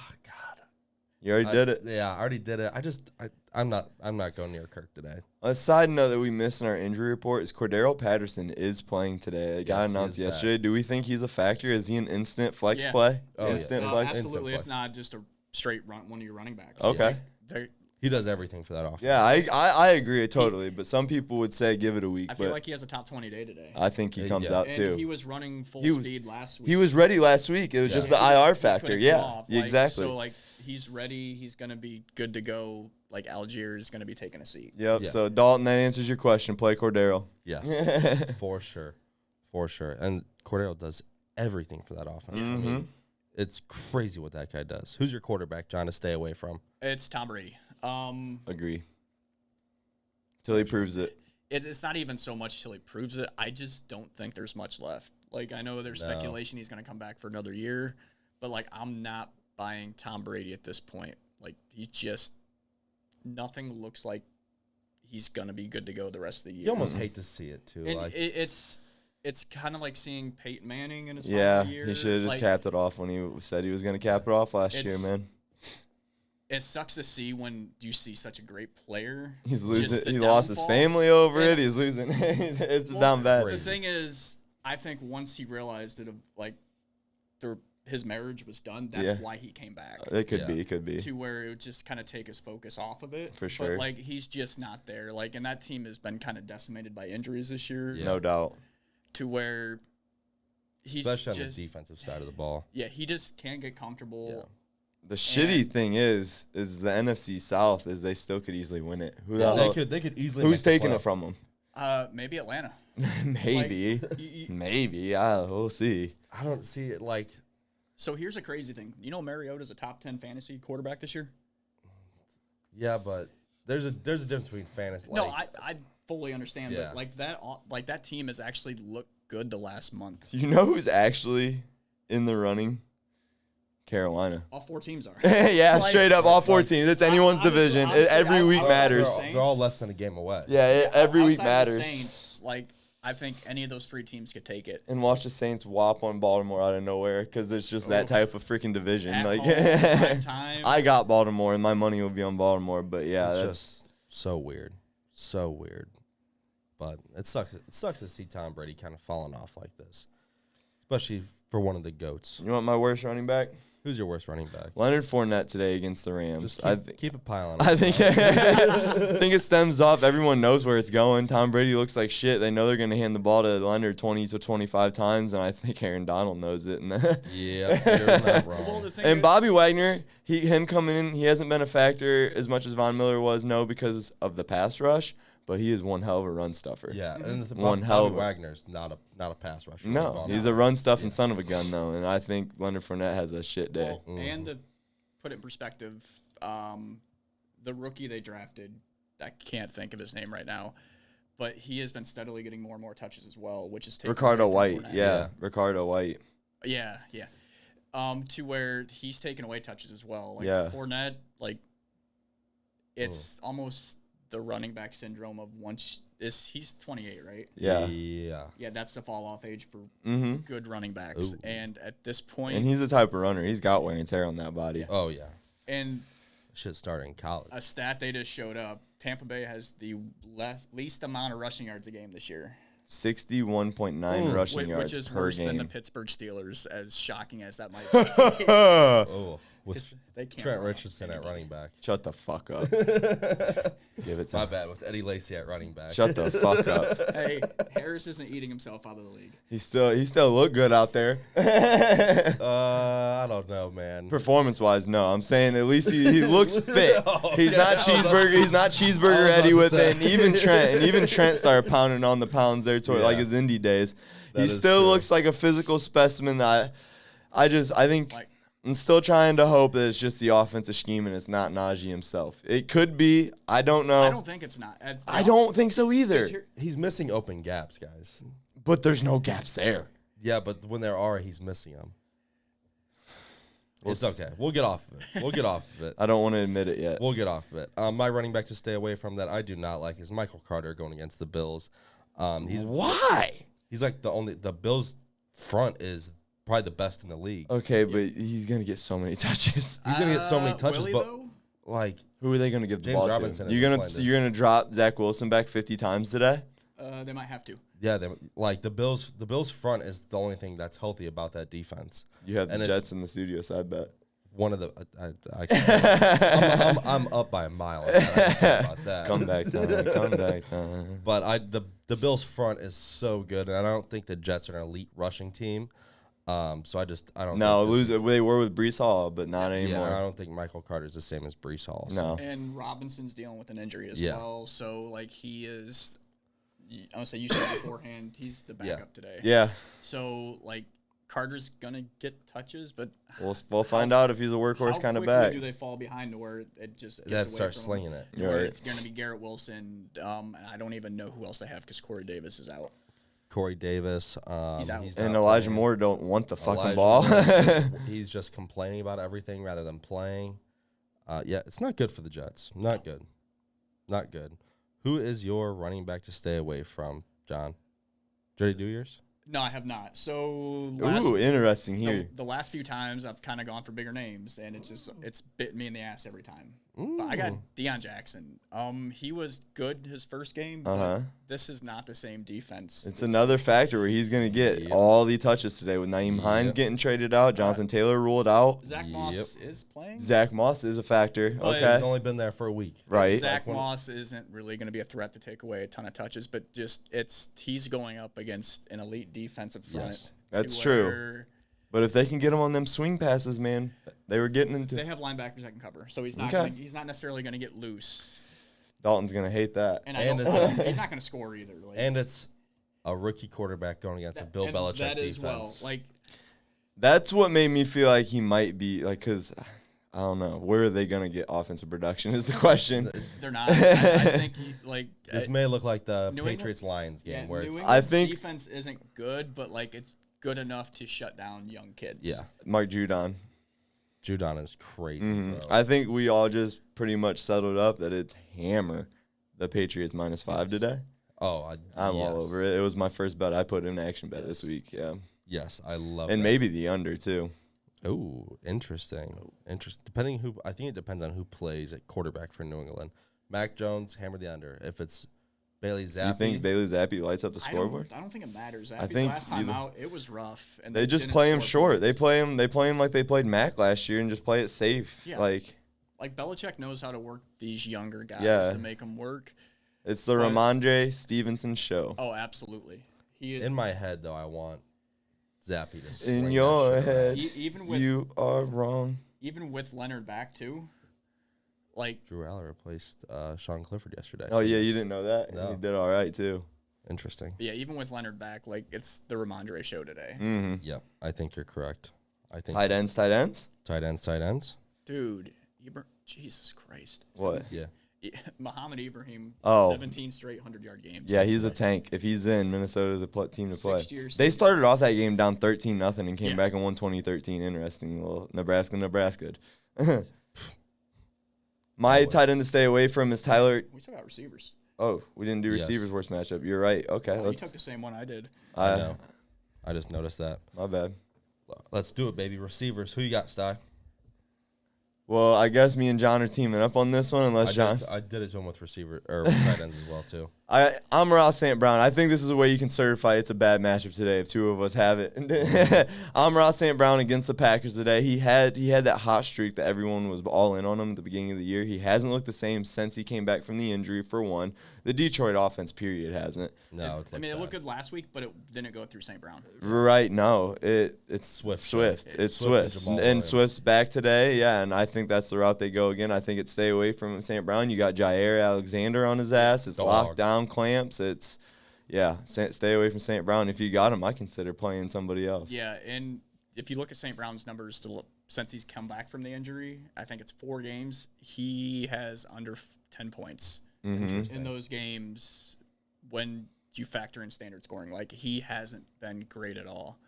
You already did it. Yeah, I already did it. I'm not going near Kirk today. A side note that we missed in our injury report is Cordero Patterson is playing today. It got Yes, he announced is back. yesterday. Do we think he's a factor? Is he an instant flex Yeah. play? Oh, yeah. Instant No, flex? absolutely. Instant If not, just a straight run, one of your running backs. Okay. They're- He does everything for that offense. Yeah, I agree totally. But some people would say give it a week. I feel But like he has a top 20 day today. I think he comes Yeah. out And too. he was running full He was- speed last week. He was ready last week. It was just the He IR couldn't factor. come Yeah, off. Like, exactly. So, like, he's ready. He's going to be good to go. Like, Algier is going to be taking a seat. Yep. Yeah. So Dalton, that answers your question. Play Cordero. Yes, for sure. And Cordero does everything for that offense. I Mm-hmm. mean, it's crazy what that guy does. Who's your quarterback, John, to stay away from? It's Tom Brady. Agree. Till he proves it. It's not even so much till he proves it. I just don't think there's much left. Like, I know there's speculation he's going to come back for another year, but, like, I'm not buying Tom Brady at this point. Like, nothing looks like he's going to be good to go the rest of the year. You almost hate to see it, too. And Like, it's kind of like seeing Peyton Manning in his Yeah, final year. he should have just Like, capped it off when he said he was going to cap it off last year, It's- man. It sucks to see when you see such a great player. He's just losing. the He lost his downfall. family over And- it. He's losing. It's Well, down bad. The thing is, I think once he realized that his marriage was done, that's Yeah. why he came back. It could Yeah. be. It could be. To where it would just kind of take his focus off of it. For sure. But, like, he's just not there. Like, and that team has been kind of decimated by injuries this year. Yeah. No doubt. To where he's especially on just the defensive side of the ball. he just can't get comfortable. The shitty thing is the NFC South is they still could easily win it. Who the Yeah, hell? they could easily. Who's make the taking it playoff. from them? Maybe Atlanta. Maybe. Maybe. We'll see. I don't see it like. So here's a crazy thing. You know Mariota's a top 10 fantasy quarterback this year? Yeah, but there's a difference between fantasy. No, I fully understand. Yeah. But that team has actually looked good the last month. You know who's actually in the running? Carolina. All 4 teams are. Yeah, Like- straight up, all 4 teams. It's anyone's division. Every week matters. They're all less than a game away. Yeah, every week Outside of the matters. Saints, I think any of those 3 teams could take it. And watch the Saints whop on Baltimore out of nowhere because it's just that type of freaking division. At Like, home, prime time. I got Baltimore, and my money will be on Baltimore. But yeah, It's that's just so weird, so weird. But it sucks. It sucks to see Tom Brady kind of falling off like this, especially for one of the goats. you want my worst running back? Who's your worst running back? Leonard Fournette today against the Rams. Just keep a pile on. I think I think it stems off. Everyone knows where it's going. Tom Brady looks like shit. They know they're going to hand the ball to Leonard 20 to 25 times, and I think Aaron Donald knows it. Yeah, you're not Well, wrong. the thing And is- Bobby Wagner, him coming in, he hasn't been a factor as much as Von Miller was, because of the pass rush, but he is one hell of a run stuffer. Yeah, and the One hell of a- Wagner's not a pass rusher. No, he's a run stuffing son of a gun, though, and I think Leonard Fournette has a shit day. Well, and to put it in perspective, the rookie they drafted, I can't think of his name right now, but he has been steadily getting more and more touches as well, which is taken Ricardo away from White, Fournette. yeah, Ricardo White. Yeah. To where he's taken away touches as well. Like Yeah. Fournette, it's almost the running back syndrome of he's 28, right? Yeah. Yeah, that's the fall off age for Mm-hmm. good running backs. Ooh. And at this point, And he's the type of runner. He's got wear and tear on that body. Oh yeah, and shit started in college. a stat they just showed up, Tampa Bay has the least amount of rushing yards a game this year, 61.9 rushing yards which is per worse than the game. Pittsburgh Steelers, as shocking as that might be. Oh, with Because they can't Trent run Richardson at anything. running back. Shut the fuck up. Give it to My bad. With Eddie Lacy at running back. Shut the fuck up. Hey, Harris isn't eating himself out of the league. He still look good out there. I don't know, man. Performance wise, no. I'm saying at least he looks fit. He's yeah, not cheeseburger. He's not I cheeseburger was Eddie about with to say. it. And even Trent started pounding on the pounds there toward like Yeah. his indie days. That He is still true. looks like a physical specimen that I think Like- I'm still trying to hope that it's just the offensive scheme and it's not Najee himself. It could be. I don't know. I don't think it's not. I don't think so either. He's missing open gaps, guys. But there's no gaps there. Yeah, but when there are, he's missing them. It's okay. We'll get off of it. We'll get off of it. I don't want to admit it yet. We'll get off of it. My running back to stay away from that I do not like is Michael Carter going against the Bills. Why? He's like the Bills front is probably the best in the league. Okay, but he's gonna get so many touches. He's gonna get so many touches, Willie, but though? like Who are they gonna give the James ball Robinson to? is You're gonna drop Zach Wilson back 50 times today? They might have to. yeah, the Bills front is the only thing that's healthy about that defense. You have And the it's- Jets in the studio, so I bet. One of the I can't, I'm up by a mile. On that. I don't care about that. Comeback time. But the Bills front is so good, and I don't think the Jets are an elite rushing team. So I don't. No, think this is- they were with Brees Hall, but not Yeah, anymore. I don't think Michael Carter is the same as Brees Hall. So. No. And Robinson's dealing with an injury as Yeah. well. So, like, he is, I would say you said beforehand, he's the backup today. Yeah, So, like, Carter's going to get touches, but we'll find out if he's a workhorse how kind of quickly back. do they fall behind to where it just gets That away starts from them? slinging it. You're Where right. it's going to be Garrett Wilson, and I don't even know who else they have because Corey Davis is out. Corey Davis. He's out. And not Elijah playing. Moore don't want the fucking Elijah ball. Moore is just- he's just complaining about everything rather than playing. Yeah, it's not good for the Jets. Not good. Not good. Who is your running back to stay away from, John? Did you do yours? No, I have not. So, Ooh, interesting here. the last few times I've kind of gone for bigger names, and it's bitten me in the ass every time. But I got Deion Jackson. He was good his first game, but Uh-huh. this is not the same defense. It's another factor where he's going to get Yep. all the touches today with Naeem Hines Yep. getting traded out, Jonathan Taylor ruled out. Zach Moss is playing. Zach Moss is a factor. But- Okay. He's only been there for a week. Right. Zach Moss isn't really going to be a threat to take away a ton of touches, but he's going up against an elite defensive front. Yes. That's to true. where But if they can get him on them swing passes, man, they were getting into. They have linebackers that can cover, so he's not he's not necessarily going to get loose. Dalton's gonna hate that, And he's not going to score either. Like, And it's a rookie quarterback going against a Bill Belichick that defense. as well. Like, that's what made me feel like he might be like, because I don't know, where are they gonna get offensive production is the question. they're not. I think This may look like the New Patriots-Lions game where New it's England's I think- defense isn't good, but like it's good enough to shut down young kids. Mark Judon. Judon is crazy, bro. I think we all just pretty much settled up that it's hammer the Patriots -5 today. Oh, I'm all over it. It was my first bet. I put in an action bet this week. Yeah, Yes, I love and that. maybe the under too. Oh, interesting. Depending who, I think it depends on who plays at quarterback for New England. Mac Jones, hammer the under. If it's Bailey Zappi, You think Bailey Zappi lights up the I scoreboard? don't think it matters. I Zappi's think last time either. out, it was rough. And They just didn't play him score short. They points. play him like they played Mac last year and just play it safe. Yeah. Like Like Belichick knows how to work these younger guys Yeah. to make them work. it's the But- Ramondre Stevenson show. Oh, absolutely. He in my head though, I want Zappi to sling In that your shit around. head, even with you are wrong. even with Leonard back too. Like Drew Aller replaced Sean Clifford yesterday. Oh yeah, you didn't know that? No. He did all right too. Interesting. yeah, even with Leonard back, like it's the Ramondre show today. Mm-hmm. Yep, I think you're correct. I think Tight ends. tight ends. Dude, Jesus Christ. What? Yeah. Muhammad Ibrahim, Oh. 17 straight 100-yard games. Yeah, he's a tank. If he's in, Minnesota's a team to play. 6 years. They started off that game down 13-0 and came Yeah. back and won 2013. Interesting little Nebraska. My tight end to stay away from is Tyler. We still got receivers. Oh, we didn't do Yes. receivers worst matchup. You're right. Okay, Oh, you let's. took the same one I did. I know. I just noticed that. My bad. Let's do it, baby. Receivers. Who you got, Sty? Well, I guess me and John are teaming up on this one, unless John. I did it to him with receiver or with tight ends as well too. I'm Ross St. Brown. I think this is a way you can certify it's a bad matchup today if two of us have it. I'm Ross St. Brown against the Packers today. He had that hot streak that everyone was all in on him at the beginning of the year. He hasn't looked the same since he came back from the injury, for one. The Detroit offense, period, hasn't. No, it's I like mean, it that. looked good last week, but it didn't go through St. Brown. Right, no. It's Swift. It's Swift and Swift. Jamal And Williams. Swift's back today, yeah, and I think that's the route they go again. I think it's stay away from St. Brown. You got Jair Alexander on his ass. It's Dog. lockdown clamps. Stay away from St. Brown. If you got him, I consider playing somebody else. Yeah, and if you look at St. Brown's numbers since he's come back from the injury, I think it's 4 games. He has under 10 points in those games when you factor in standard scoring. Like, he hasn't been great at all.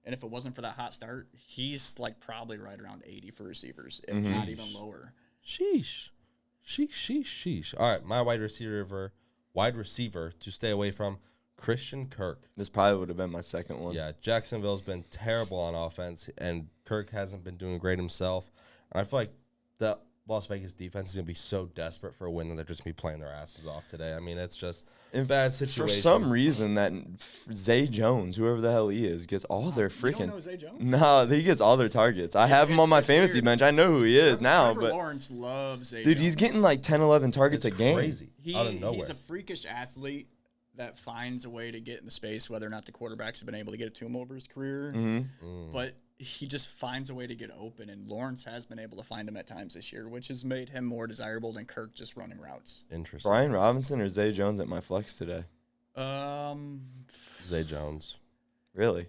And if it wasn't for that hot start, he's like probably right around 80 for receivers, if not even lower. Sheesh. All right, my wide receiver to stay away from, Christian Kirk. This probably would have been my second one. Yeah, Jacksonville's been terrible on offense, and Kirk hasn't been doing great himself. And I feel like the Las Vegas defense is going to be so desperate for a win that they're just going to be playing their asses off today. I mean, it's just a bad situation. For some reason, that Zay Jones, whoever the hell he is, gets all their You freaking. don't know Zay Jones? No, he gets all their targets. I have him on my it's fantasy weird. bench. I know who he is now, Trevor but Lawrence loves Zay dude, Jones. he's getting like 10, 11 targets It's a game. crazy. Out of nowhere. He's a freakish athlete that finds a way to get in the space, whether or not the quarterbacks have been able to get it to him over his career. But he just finds a way to get open, and Lawrence has been able to find him at times this year, which has made him more desirable than Kirk just running routes. Interesting. Brian Robinson or Zay Jones at my flex today? Zay Jones. Really?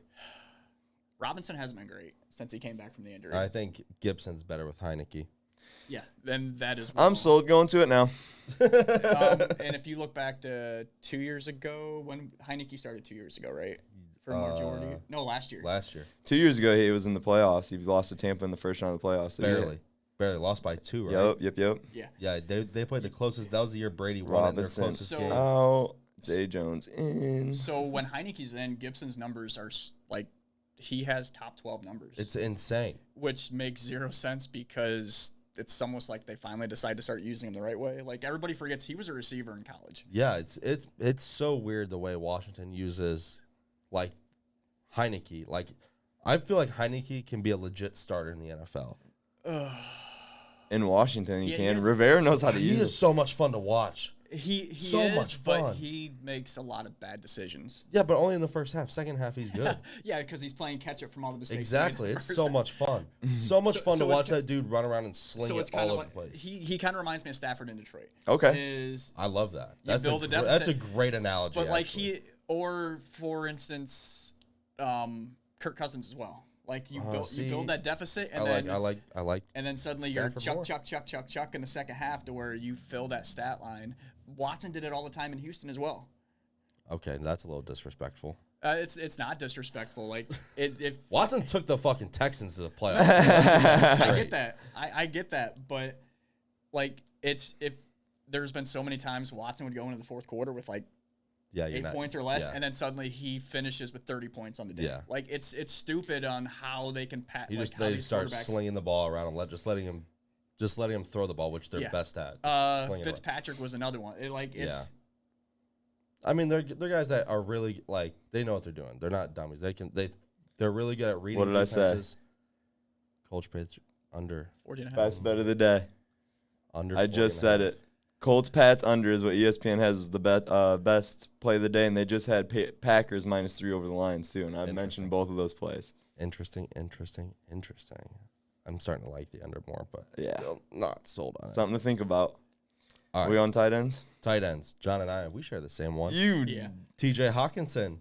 Robinson hasn't been great since he came back from the injury. I think Gibson's better with Heineke. Yeah, then that is. I'm sold. Going to it now. And if you look back to 2 years ago, when Heineke started 2 years ago, right? For majority. No, last year. Last year. 2 years ago, he was in the playoffs. He lost to Tampa in the first round of the playoffs. So Barely lost by 2, right? Yep. Yeah. Yeah, they played the closest. That was the year Brady won it in their Robinson. closest So- game. Out. Zay Jones in. So when Heineke's in, Gibson's numbers are like, he has top 12 numbers. It's insane. Which makes 0 sense because it's almost like they finally decide to start using him the right way. Like, everybody forgets he was a receiver in college. Yeah, it's so weird the way Washington uses, like, Heineke. Like, I feel like Heineke can be a legit starter in the NFL. In Washington, he Yeah, can. he is- Rivera knows how to He use is it. so much fun to watch. He So is, much but fun. he makes a lot of bad decisions. Yeah, but only in the first half. Second half, he's good. Yeah, because he's playing catch up from all the mistakes. Exactly. he made in the It's first so half. much fun. So much fun to so it's watch ki- that dude run around and sling So it's it kind all of over like the place. he kind of reminds me of Stafford in Detroit. Okay. Is I love that. You build a deficit, That's a great analogy. but like actually. or for instance, Kirk Cousins as well. Like you build that deficit, and I like. and then suddenly you're Stafford more. chuck in the second half to where you fill that stat line. Watson did it all the time in Houston as well. Okay, that's a little disrespectful. It's not disrespectful. Like if Watson took the fucking Texans to the playoffs. I get that. I get that, but like if there's been so many times Watson would go into the fourth quarter with like Yeah, you're 8 not, points or less, yeah. and then suddenly he finishes with 30 points on the day. Yeah. Like it's stupid on how they can He like just how they these start quarterbacks. slinging the ball around and letting him throw the ball, which they're Yeah. best at. Just sling it around. Fitzpatrick was another one. It's I mean, they're guys that are really like they know what they're doing. They're not dummies. They're really good at reading What did I defenses. say? Colts Pats under 14 and a half. Best bet of the day. under. I 40 just and a said half. it. Colts Pats under is what ESPN has as the best play of the day, and they just had Packers -3 over the Lions too. And I've Interesting. mentioned both of those plays. Interesting. I'm starting to like the under more, but Yeah. still not sold on it. Something to think about. All Are right, we on tight ends? tight ends. John and I, we share the same one. Yeah. T.J. Hawkinson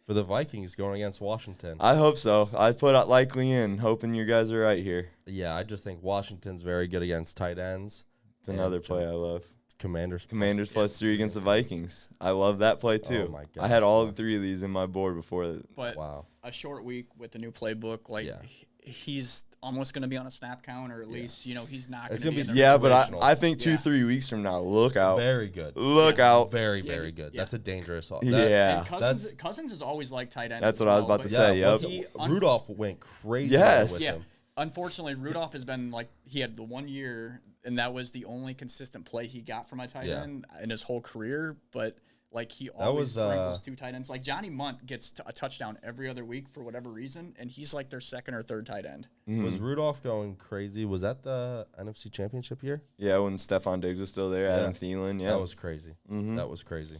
for the Vikings going against Washington. I hope so. I put it likely in, hoping you guys are right here. Yeah, I just think Washington's very good against tight ends. It's another play I love. Commanders +3 against the Vikings. I love that play too. Oh my I had gosh, all yeah. 3 of these in my board before. But Wow. a short week with the new playbook, like Yeah. he's almost going to be on a snap count, or at least he's not. It's going gonna to be Yeah, but situational. I think 2-3 Yeah. weeks from now, look out. Very good. Look out. Very, Yeah, very good. yeah. That's a dangerous. Yeah. And Cousins is always like tight end. That's as what I was well, about to but say, yep. once he- Rudolph went crazy Yes. with Yeah. him. Unfortunately, Rudolph has been like he had the 1 year, and that was the only consistent play he got from a tight Yeah. end in his whole career. But like he was, always sprinkles 2 tight ends. Like Johnny Munt gets a touchdown every other week for whatever reason, and he's like their second or third tight end. Was Rudolph going crazy? Was that the NFC Championship year? Yeah, when Stephon Diggs was still there, Adam Yeah. Thielen. Yeah, That was crazy. That was crazy.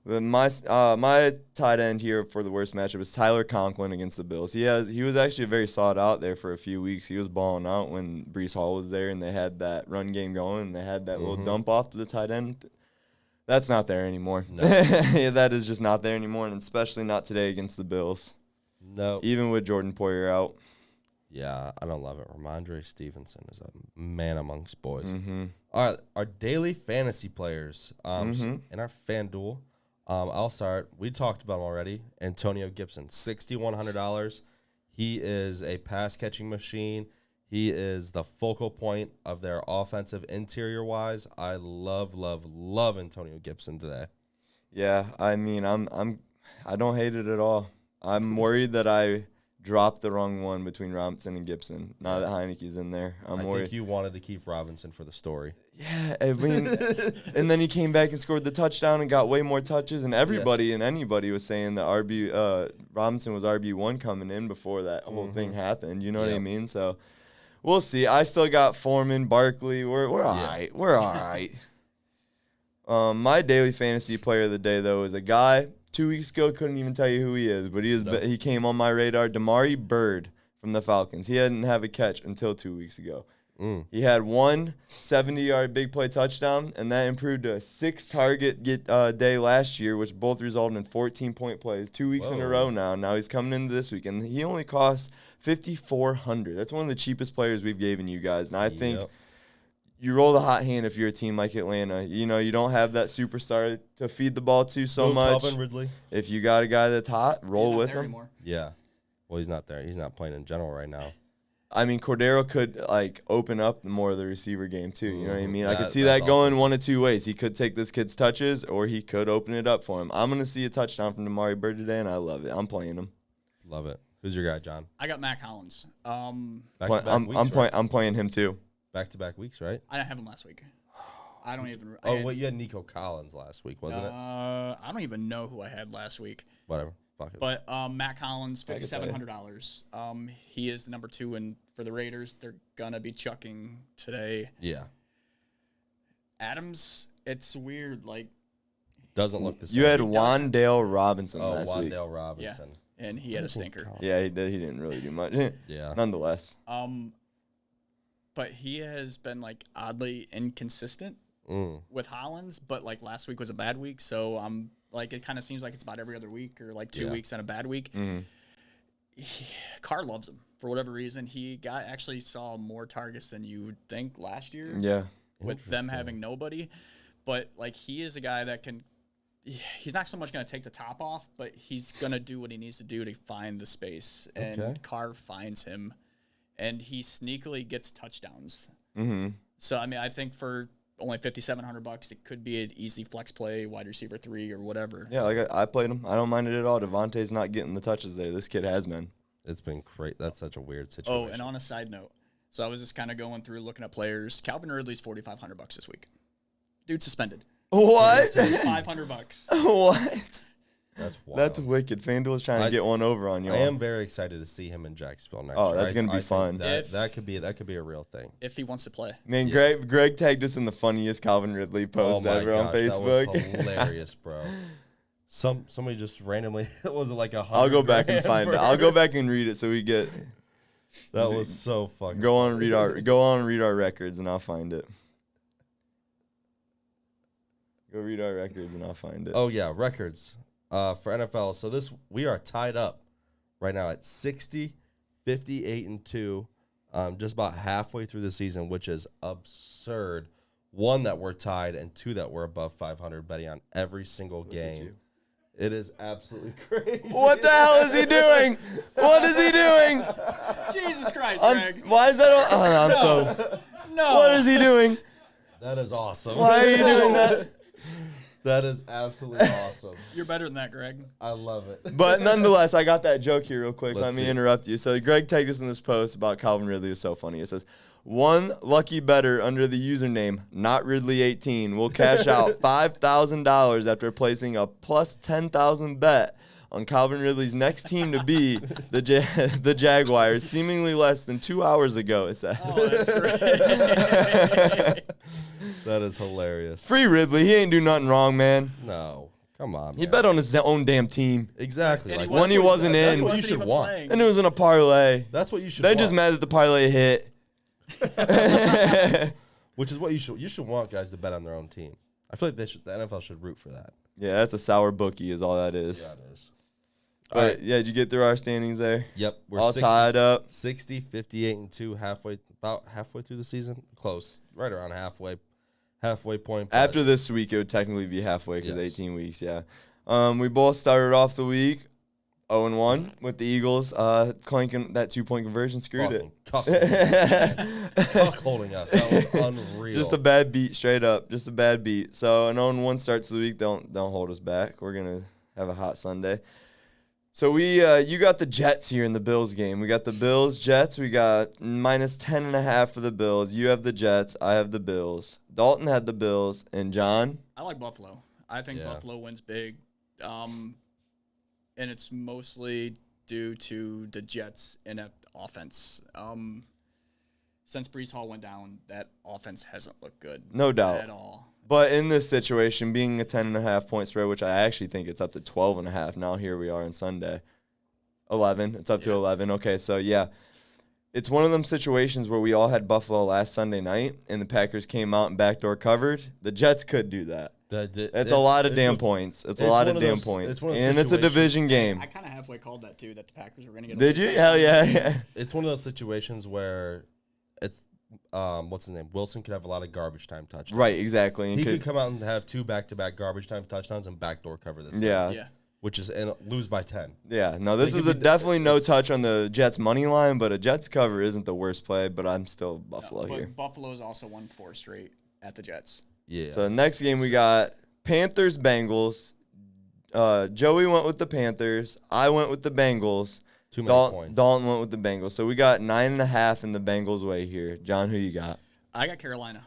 Then my tight end here for the worst matchup is Tyler Conklin against the Bills. He was actually very sought out there for a few weeks. He was balling out when Breece Hall was there, and they had that run game going, and they had that little dump off to the tight end. That's not there anymore. No. Yeah, that is just not there anymore, and especially not today against the Bills. No. Even with Jordan Poyer out. Yeah, I don't love it. Ramondre Stevenson is a man amongst boys. Mm-hmm. All right, our daily fantasy players in our FanDuel. I'll start. We talked about him already. Antonio Gibson, $6,100. He is a pass-catching machine. He is the focal point of their offensive interior-wise. I love Antonio Gibson today. Yeah, I mean, I don't hate it at all. I'm worried that I dropped the wrong one between Robinson and Gibson. Now that Heineke's in there, I'm I worried. think you wanted to keep Robinson for the story. Yeah, I mean, and then he came back and scored the touchdown and got way more touches, and everybody and anybody was saying that Robinson was RB1 coming in before that whole thing happened. You know what I Yep. mean? So we'll see. I still got Foreman, Barkley. We're all right. We're all right. My daily fantasy player of the day though is a guy 2 weeks ago, couldn't even tell you who he is, but he came on my radar. Damari Bird from the Falcons. He hadn't have a catch until 2 weeks ago. He had one 70-yard big play touchdown, and that improved to a 6-target day last year, which both resulted in 14-point plays 2 weeks in a row now. Now he's coming into this week, and he only costs $5,400. That's one of the cheapest players we've given you guys, and I think you roll the hot hand if you're a team like Atlanta. You know, you don't have that superstar to feed the ball to so much. Calvin Ridley. If you got a guy that's hot, roll He's not with there him. anymore. Yeah. Well, he's not there. He's not playing in general right now. I mean, Cordero could open up more of the receiver game too. You know what I mean? I could see that's that going awesome. one of two ways. He could take this kid's touches, or he could open it up for him. I'm gonna see a touchdown from Damari Bird today, and I love it. I'm playing him. Love it. Who's your guy, John? I got Mac Hollins. I'm playing him too. Back-to-back weeks, right? I didn't have him last week. I don't even. Oh, wait, you had Nico Collins last week, wasn't it? I don't even know who I had last week. Whatever. Fuck it. But Matt Collins, I can tell you. $5,700. He is the number 2, and for the Raiders, they're gonna be chucking today. Yeah. Adams it's weird. Like, Doesn't look the same. You had Wandale Robinson last week. Wandale Robinson. and he had a stinker. Yeah, he did. He didn't really do much. Yeah. Nonetheless. But he has been like oddly inconsistent with Hollins. But like last week was a bad week, so like it kind of seems like it's about every other week or like 2 weeks and a bad week. Carr loves him for whatever reason. He actually saw more targets than you would think last year. Yeah. With them having nobody, but like he is a guy that can. He's not so much going to take the top off, but he's going to do what he needs to do to find the space. And Carr finds him, and he sneakily gets touchdowns. So, I mean, I think for only $5,700, it could be an easy flex play, wide receiver 3 or whatever. Yeah, like I played him. I don't mind it at all. Devontae's not getting the touches there. This kid has been. It's been great. That's such a weird situation. Oh, and on a side note, so I was just kind of going through looking at players. Calvin Ridley's $4,500 this week. Dude suspended. What? $500. What? That's wild. That's wicked. FanDuel's trying to get one over on you. I am very excited to see him in Jacksonville next year. Oh, that's gonna be fun. That could be a real thing. If he wants to play. Man, Greg tagged us in the funniest Calvin Ridley post ever on Facebook. That was hilarious, bro. Somebody just randomly was it like $100? I'll go back and find it. I'll go back and read it so we get. That was so fucking. Go on, read our records, and I'll find it. Go read our records, and I'll find it. Oh yeah, records for NFL. So we are tied up right now at 60, 58 and 2, just about halfway through the season, which is absurd. 1 that we're tied and 2 that we're above 500 betting on every single game. It is absolutely crazy. What the hell is he doing? What is he doing? Jesus Christ, Greg. Why is that? I'm so. No. What is he doing? That is awesome. Why are you doing that? That is absolutely awesome. You're better than that, Greg. I love it. But nonetheless, I got that joke here real quick. Let's Let me see. interrupt you. So Greg tagged us in this post about Calvin Ridley. It's so funny. It says, one lucky bettor under the username NotRidley18 will cash out $5,000 after placing a plus 10,000 bet on Calvin Ridley's next team to be the Jaguars, seemingly less than 2 hours ago, it says. Oh, that's great. That is hilarious. Free Ridley. He ain't do nothing wrong, man. No. Come on, He man. bet on his own damn team. Exactly. And Like, When he wasn't that's in. what you Wasn't should even want. playing. And it was in a parlay. That's what you should They're want. just mad that the parlay hit. Which is what you should want guys to bet on their own team. I feel like the NFL should root for that. Yeah, that's a sour bookie is all that is. Yeah, it is. But, All right. yeah, did you get through our standings there? Yep. We're All 60, tied up. 60, 58 and 2 about halfway through the season. Close. Right around halfway point. but- After this week, it would technically be halfway because Yes. 18 weeks, yeah. We both started off the week 0-1 with the Eagles clanking that 2-point conversion. Screwed it. Cuckolding us. That was unreal. Just a bad beat, straight up. Just a bad beat. So an 0-1 starts the week. Don't hold us back. We're going to have a hot Sunday. So you got the Jets here in the Bills game. We got the Bills, Jets. We got minus 10.5 for the Bills. You have the Jets. I have the Bills. Dalton had the Bills. And John? I like Buffalo. I think Buffalo wins big. And it's mostly due to the Jets' inept offense. Since Breece Hall went down, that offense hasn't looked good. No doubt. At all. But in this situation, being a 10.5 point spread, which I actually think it's up to 12.5. Now here we are on Sunday. 11. It's up to 11. Okay, so yeah. It's one of them situations where we all had Buffalo last Sunday night, and the Packers came out and backdoor covered. The Jets could do that. That's a lot of damn points. It's a lot of damn points. And it's a division game. I kind of halfway called that, too, that the Packers were going to get Did you? Hell yeah. It's one of those situations where it's what's his name? Wilson could have a lot of garbage time touchdowns. Right, exactly. And He could come out and have 2 back-to-back garbage time touchdowns and backdoor cover this. Yeah. Yeah. Which is and lose by 10. Yeah. No, this is definitely no touch on the Jets money line, but a Jets cover isn't the worst play. But I'm still Buffalo here. Buffalo's also won 4 straight at the Jets. Yeah. So next game we got Panthers Bengals. Joey went with the Panthers. I went with the Bengals. Too many points. Dalton went with the Bengals. So we got 9.5 in the Bengals way here. John, who you got? I got Carolina.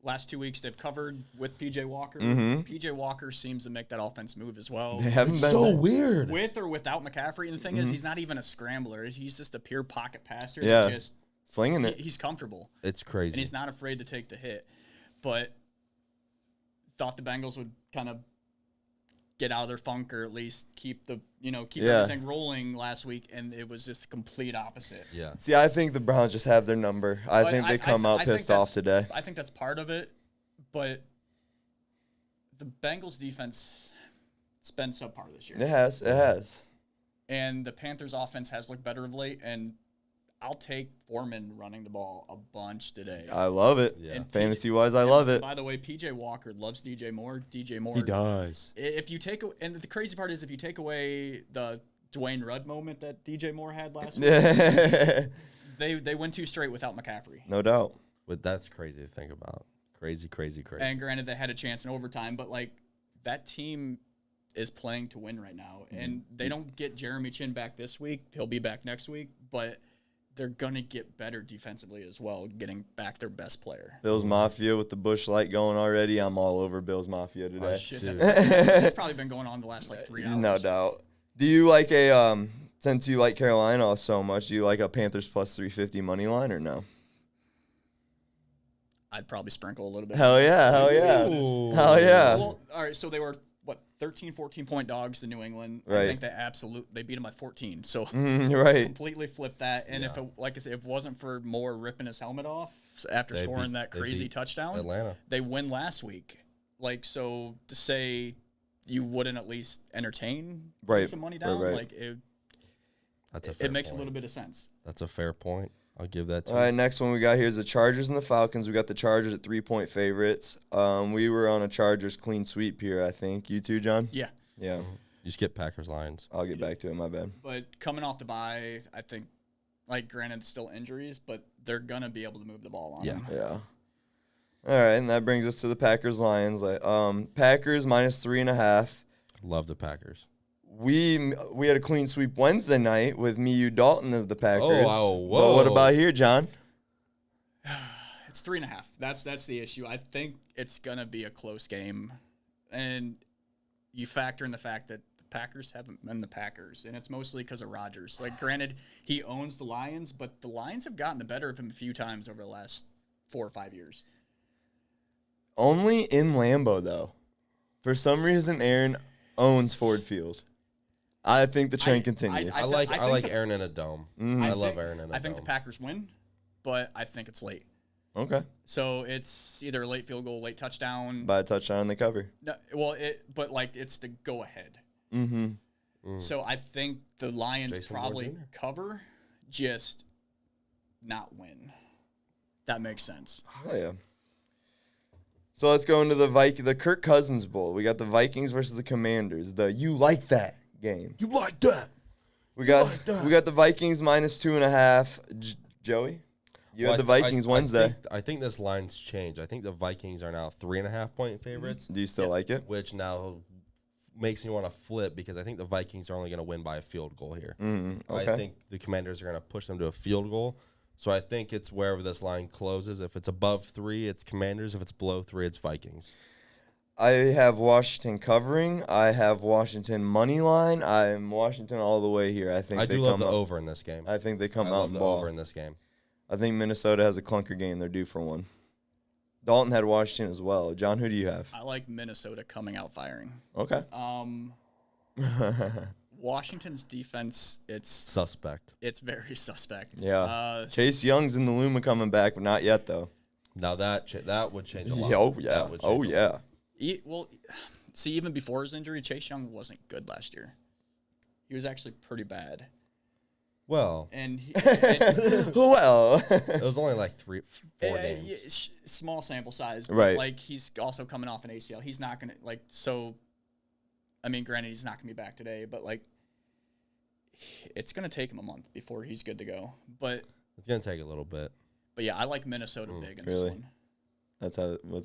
Last 2 weeks they've covered with PJ Walker. Mm-hmm. PJ Walker seems to make that offense move as well. They haven't It's been so there. weird. With or without McCaffrey. And the thing is, he's not even a scrambler. He's just a pure pocket passer. Yeah. That just Slinging it. he's comfortable. It's And crazy. he's not afraid to take the hit. But thought the Bengals would kind of get out of their funk or at least keep Yeah. everything rolling last week, and it was just the complete opposite. Yeah. See, I think the Browns just have their number. I But think they come I out think pissed off that's- today. I think that's part of it, but the Bengals defense it's been subpar this year. It has. And the Panthers offense has looked better of late, and I'll take Foreman running the ball a bunch today. I love it. Yeah. And Fantasy-wise, I love it. By the way, PJ Walker loves DJ Moore. DJ Moore. He does. If you take and the crazy part is if you take away the Dwayne Rudd moment that DJ Moore had last week, they win 2 straight without McCaffrey. No doubt. But that's crazy to think about. Crazy. And granted, they had a chance in overtime, but like that team is playing to win right now, and they don't get Jeremy Chin back this week. He'll be back next week, but they're gonna get better defensively as well, getting back their best player. Bills Mafia with the Bush Light going already. I'm all over Bills Mafia today. Oh, Shit, dude. that's probably been going on the last like 3 hours. No doubt. Do you like since you like Carolina so much, do you like a Panthers plus 350 money line or no? I'd probably sprinkle a little bit. Hell yeah. Ooh. Hell yeah. Well, all right, so they were, 13, 14-point dogs in New England. Right. I think they beat them by 14. So Right. completely flipped that. And if it, like I said, if it wasn't for Moore ripping his helmet off after They scoring beat- that they crazy beat touchdown, Atlanta. they win last week. Like, so to say you wouldn't at least entertain putting Right. some money down, Right. like That's a fair it makes point. a little bit of sense. That's a fair point. I'll give that to All you. right, next one we got here is the Chargers and the Falcons. We got the Chargers at 3-point favorites. We were on a Chargers clean sweep here, I think. You too, John? Yeah. Yeah. You skip Packers Lions. I'll get back to it, my bad. But coming off the bye, I think, like, granted, still injuries, but they're going to be able to move the ball on Yeah. them. Yeah. All right, and that brings us to the Packers Lions. Packers minus 3.5. Love the Packers. We had a clean sweep Wednesday night with me, you, Dalton as the Packers. Oh, But what whoa. about here, John? It's 3.5. That's the issue. I think it's going to be a close game. And you factor in the fact that the Packers haven't been the Packers, and it's mostly because of Rodgers. Like, granted, he owns the Lions, but the Lions have gotten the better of him a few times over the last 4 or 5 years. Only in Lambeau, though. For some reason, Aaron owns Ford Field. I think the trend continues. I think like the- Aaron in a dome. Mhm. I I love think- Aaron in a dome. I think the Packers win, but I think it's late. Okay. So it's either a late field goal, late touchdown. By a touchdown in the cover. No, well, but like it's the go ahead. Mm-hmm. So I think the Lions Jason Ward probably Jr.? cover, just not win. That makes sense. Oh, yeah. So let's go into the Kirk Cousins Bowl. We got the Vikings versus the Commanders. The you like that game. You like that? We got the Vikings minus 2.5. Joey, you had the Vikings Wednesday. I think this line's changed. I think the Vikings are now 3.5-point favorites, Do you still like it? which now makes me want to flip because I think the Vikings are only going to win by a field goal here. Okay. I think the Commanders are going to push them to a field goal. So I think it's wherever this line closes. If it's above 3, it's Commanders. If it's below 3, it's Vikings. I have Washington covering. I have Washington money line. I'm Washington all the way here. I think I they do love come the out- over in this game. I think they come I out love and the ball. over in this game. I think Minnesota has a clunker game. They're due for one. Dalton had Washington as well. John, who do you have? I like Minnesota coming out firing. Okay. Washington's defense, it's Suspect. very suspect. Yeah. Chase Young's in the Luma coming back, but not yet though. Now that would change a lot. Oh yeah. That would Oh change a yeah. lot. Well, see, even before his injury, Chase Young wasn't good last year. He was actually pretty bad. Well, And Well. it was only like 4 yeah, games. small sample size, but Right. like he's also coming off an ACL. He's not gonna I mean, granted, he's not gonna be back today, but like it's gonna take him a month before he's good to go. But It's going to take a little bit. yeah, I like Minnesota big in really? this one. That's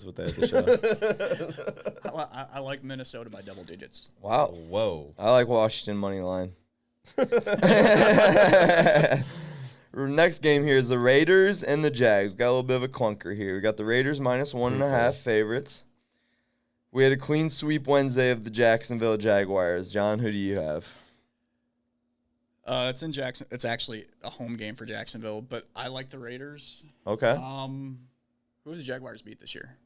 what they had to show. I like Minnesota by double digits. Wow. Whoa. I like Washington money line. Next game here is the Raiders and the Jags. Got a little bit of a clunker here. We got the Raiders minus 1.5 favorites. We had a clean sweep Wednesday of the Jacksonville Jaguars. John, who do you have? It's in Jackson. It's actually a home game for Jacksonville, but I like the Raiders. Okay. Who did the Jaguars beat this year?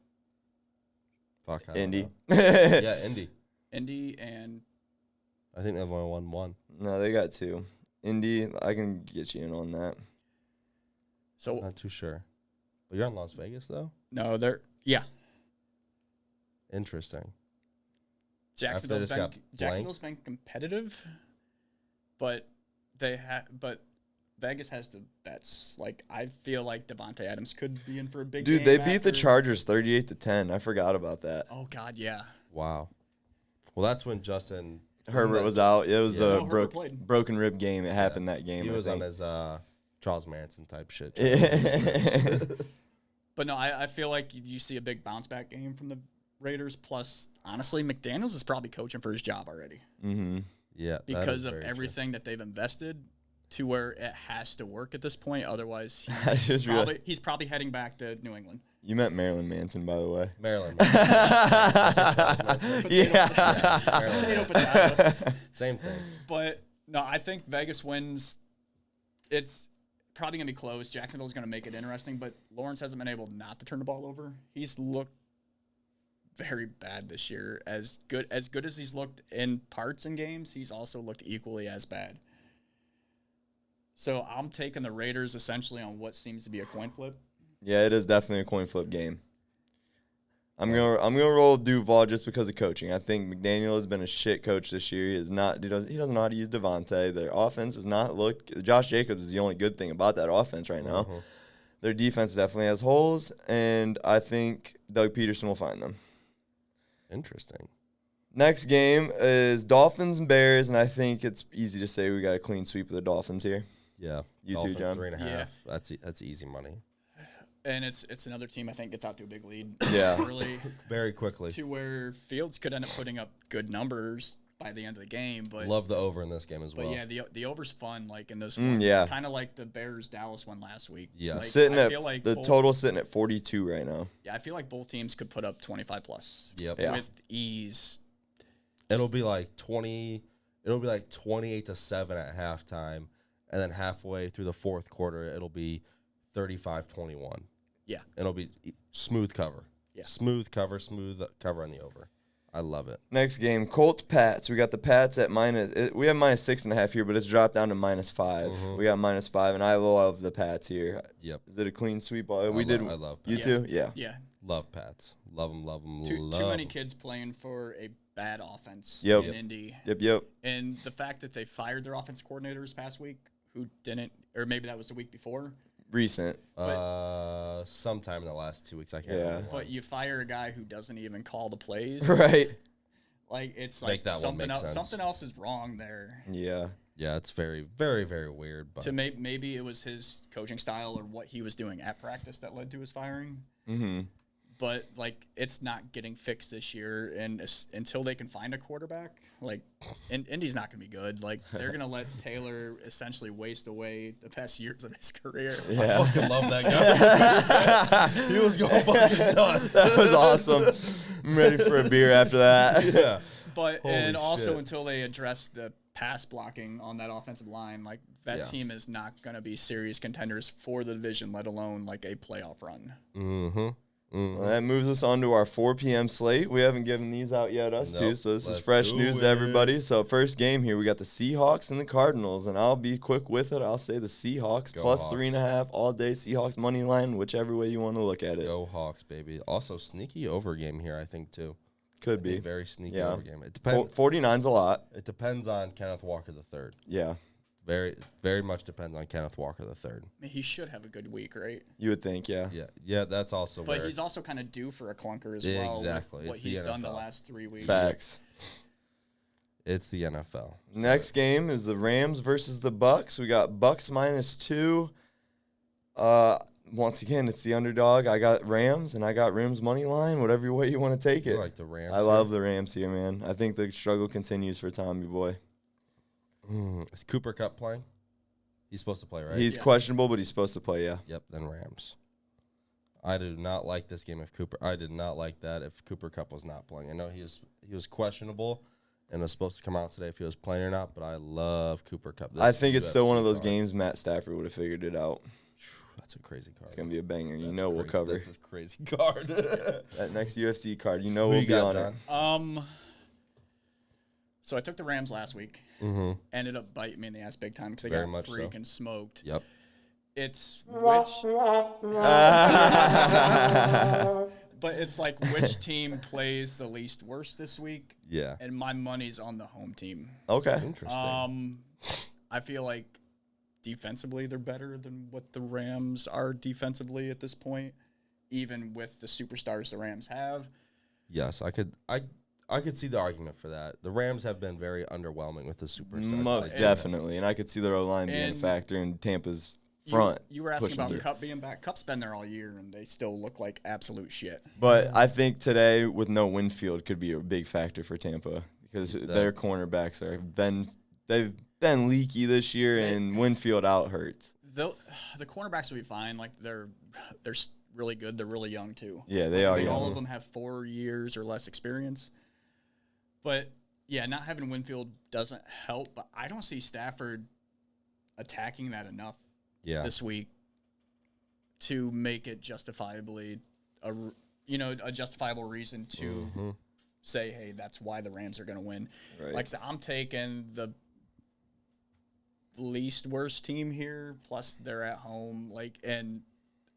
Fuck, I don't Indy. know. Yeah, Indy. Indy and I think they've only won one. No, they got 2. Indy, I can get you in on that. so Not too sure. But you're in Las Vegas, though? no, Interesting. Jacksonville's just got been competitive, but Vegas has the bets. Like I feel like Devontae Adams could be in for a big Dude, game they beat the after- Chargers 38-10. I forgot about that. Oh God, yeah. Wow. Well, that's when Justin Herbert was out. It was Yeah. a No, Herbert played. broken rib game. It happened that game. He I was on think. his Charles Manson type shit. But no, I feel like you see a big bounce back game from the Raiders. Plus, honestly, McDaniels is probably coaching for his job already Mm-hmm. Yeah, that because is of very true. everything that they've invested to where it has to work at this point. Otherwise, I just realized he's probably heading back to New England. you meant Marilyn Manson, by the way. Maryland. Yeah. Potato, potato. Same thing. But no, I think Vegas wins. It's probably gonna be close. Jacksonville's gonna make it interesting, but Lawrence hasn't been able not to turn the ball over. He's looked very bad this year. As good as he's looked in parts in games, he's also looked equally as bad. So I'm taking the Raiders essentially on what seems to be a coin flip. Yeah, it is definitely a coin flip game. I'm gonna roll Duval just because of coaching. I think McDaniel has been a shit coach this year. He doesn't know how to use Devontae. Their offense does not look. Josh Jacobs is the only good thing about that offense right now. Mhm. Their defense definitely has holes, and I think Doug Peterson will find them. Interesting. Next game is Dolphins and Bears, and I think it's easy to say we got a clean sweep of the Dolphins here. Yeah. You Dolphins, too, John? 3.5. Yeah. That's easy money. And it's another team I think gets out to a big lead Yeah. early Very quickly. to where Fields could end up putting up good numbers by the end of the game. But Love the over in this game as well. But yeah, the over's fun. Like in this Mm, one, yeah. kind of like the Bears Dallas one last week. Yeah. like, Sitting I at feel like the both- total sitting at 42 right now. Yeah, I feel like both teams could put up 25 plus Yep. Yeah. with ease. It'll be like 20. It'll be like 28-7 at halftime, and then halfway through the fourth quarter, it'll be 35-21. Yeah. It'll be smooth cover. Yeah. Smooth cover on the over. I love it. Next game, Colts Pats. We got the Pats at we have -6.5 here, but it's dropped down to -5. Mhm. We got -5, and I love the Pats here. Yep. Is it a clean sweep? I We did. love You Pats. too? Yeah. Yeah, Love Pats. Love them. Love them. too many kids playing for a bad offense Yep. in Indy, Yep. and the fact that they fired their offensive coordinator this past week, who didn't, or maybe that was the week before. Recent. Sometime in the last 2 weeks, I can't Yeah. remember. But you fire a guy who doesn't even call the plays. Right. Like it's Make like that one something make else. sense. Something else is wrong there. Yeah. Yeah, it's very, very, very weird. But To maybe it was his coaching style or what he was doing at practice that led to his firing. Mm-hmm. But like it's not getting fixed this year, and until they can find a quarterback, like Indy's not going to be good. Like they're going to let Taylor essentially waste away the best years of his career. Yeah. I fucking love that guy. He was going fucking nuts. That was awesome. I'm ready for a beer after that. Yeah. But Holy and also shit. until they address the pass blocking on that offensive line, like that Yeah. team is not going to be serious contenders for the division, let alone like a playoff run. Mm-hmm. Well, that moves us on to our 4 p.m. slate. We haven't given these out yet, us Nope. too, so this is Let's fresh do news to it. everybody. So first game here, we got the Seahawks and the Cardinals, and I'll be quick with it. I'll say the Seahawks Go plus Hawks. 3.5 all day. Seahawks money line, whichever way you want to look at it. Go Hawks, baby. Also, sneaky over game here, I think, too. Could I be. think very sneaky Yeah. over game. It depends. 49's a lot. It depends on Kenneth Walker III. Yeah, Very, very much depends on Kenneth Walker III. I mean, he should have a good week, right? you would think, yeah. Yeah. That's also But where he's also kind of due for a clunker as well. with Exactly. What It's the he's done the NFL. last 3 weeks. Facts. it's the NFL. Next game is the Rams versus the Bucks. We got Bucks -2. Once again, it's the underdog. I got Rams, and I got Rams money line. Whatever way you want to take You it. like the Rams? I love the Rams here, man. I think the struggle continues for Tommy Boy. Is Cooper Cup playing? He's supposed to play, right? He's Yeah. questionable, but he's supposed to play, yeah. Yep. Then Rams. I do not like this game if Cooper. I did not like that if Cooper Cup was not playing. I know he was questionable and was supposed to come out today if he was playing or not. But I love Cooper Cup. I think it's still one of those UFC games Matt Stafford would have figured it out. That's a crazy card. It's going to be a banger. You That's know we'll cover. That's a crazy card. That next UFC card, you know Who we'll you be got, on John? it. So I took the Rams last week. Mm-hmm. Ended up biting me in the ass big time because they Very got much so. freaking smoked. Yep. It's which, but it's like which team plays the least worst this week, Yeah. and my money's on the home team. Okay. Interesting. I feel like defensively they're better than what the Rams are defensively at this point, even with the superstars the Rams have. Yes, I could see the argument for that. The Rams have been very underwhelming with the superstars. Most definitely. And I could see their O-line being a And factor in Tampa's front. You were asking pushing about through. Cup being back. Cup's been there all year, and they still look like absolute shit. But I think today with no Winfield could be a big factor for Tampa because their cornerbacks they've been leaky this year, and Winfield out hurts. The cornerbacks will be fine. Like they're really good. They're really young too. Yeah, they are All young. of them have 4 years or less experience. But yeah, not having Winfield doesn't help. But I don't see Stafford attacking that enough this week to make it justifiably a justifiable reason to say, hey, that's why the Rams are going to win. Right. Like I said, I'm taking the least worst team here, plus they're at home. And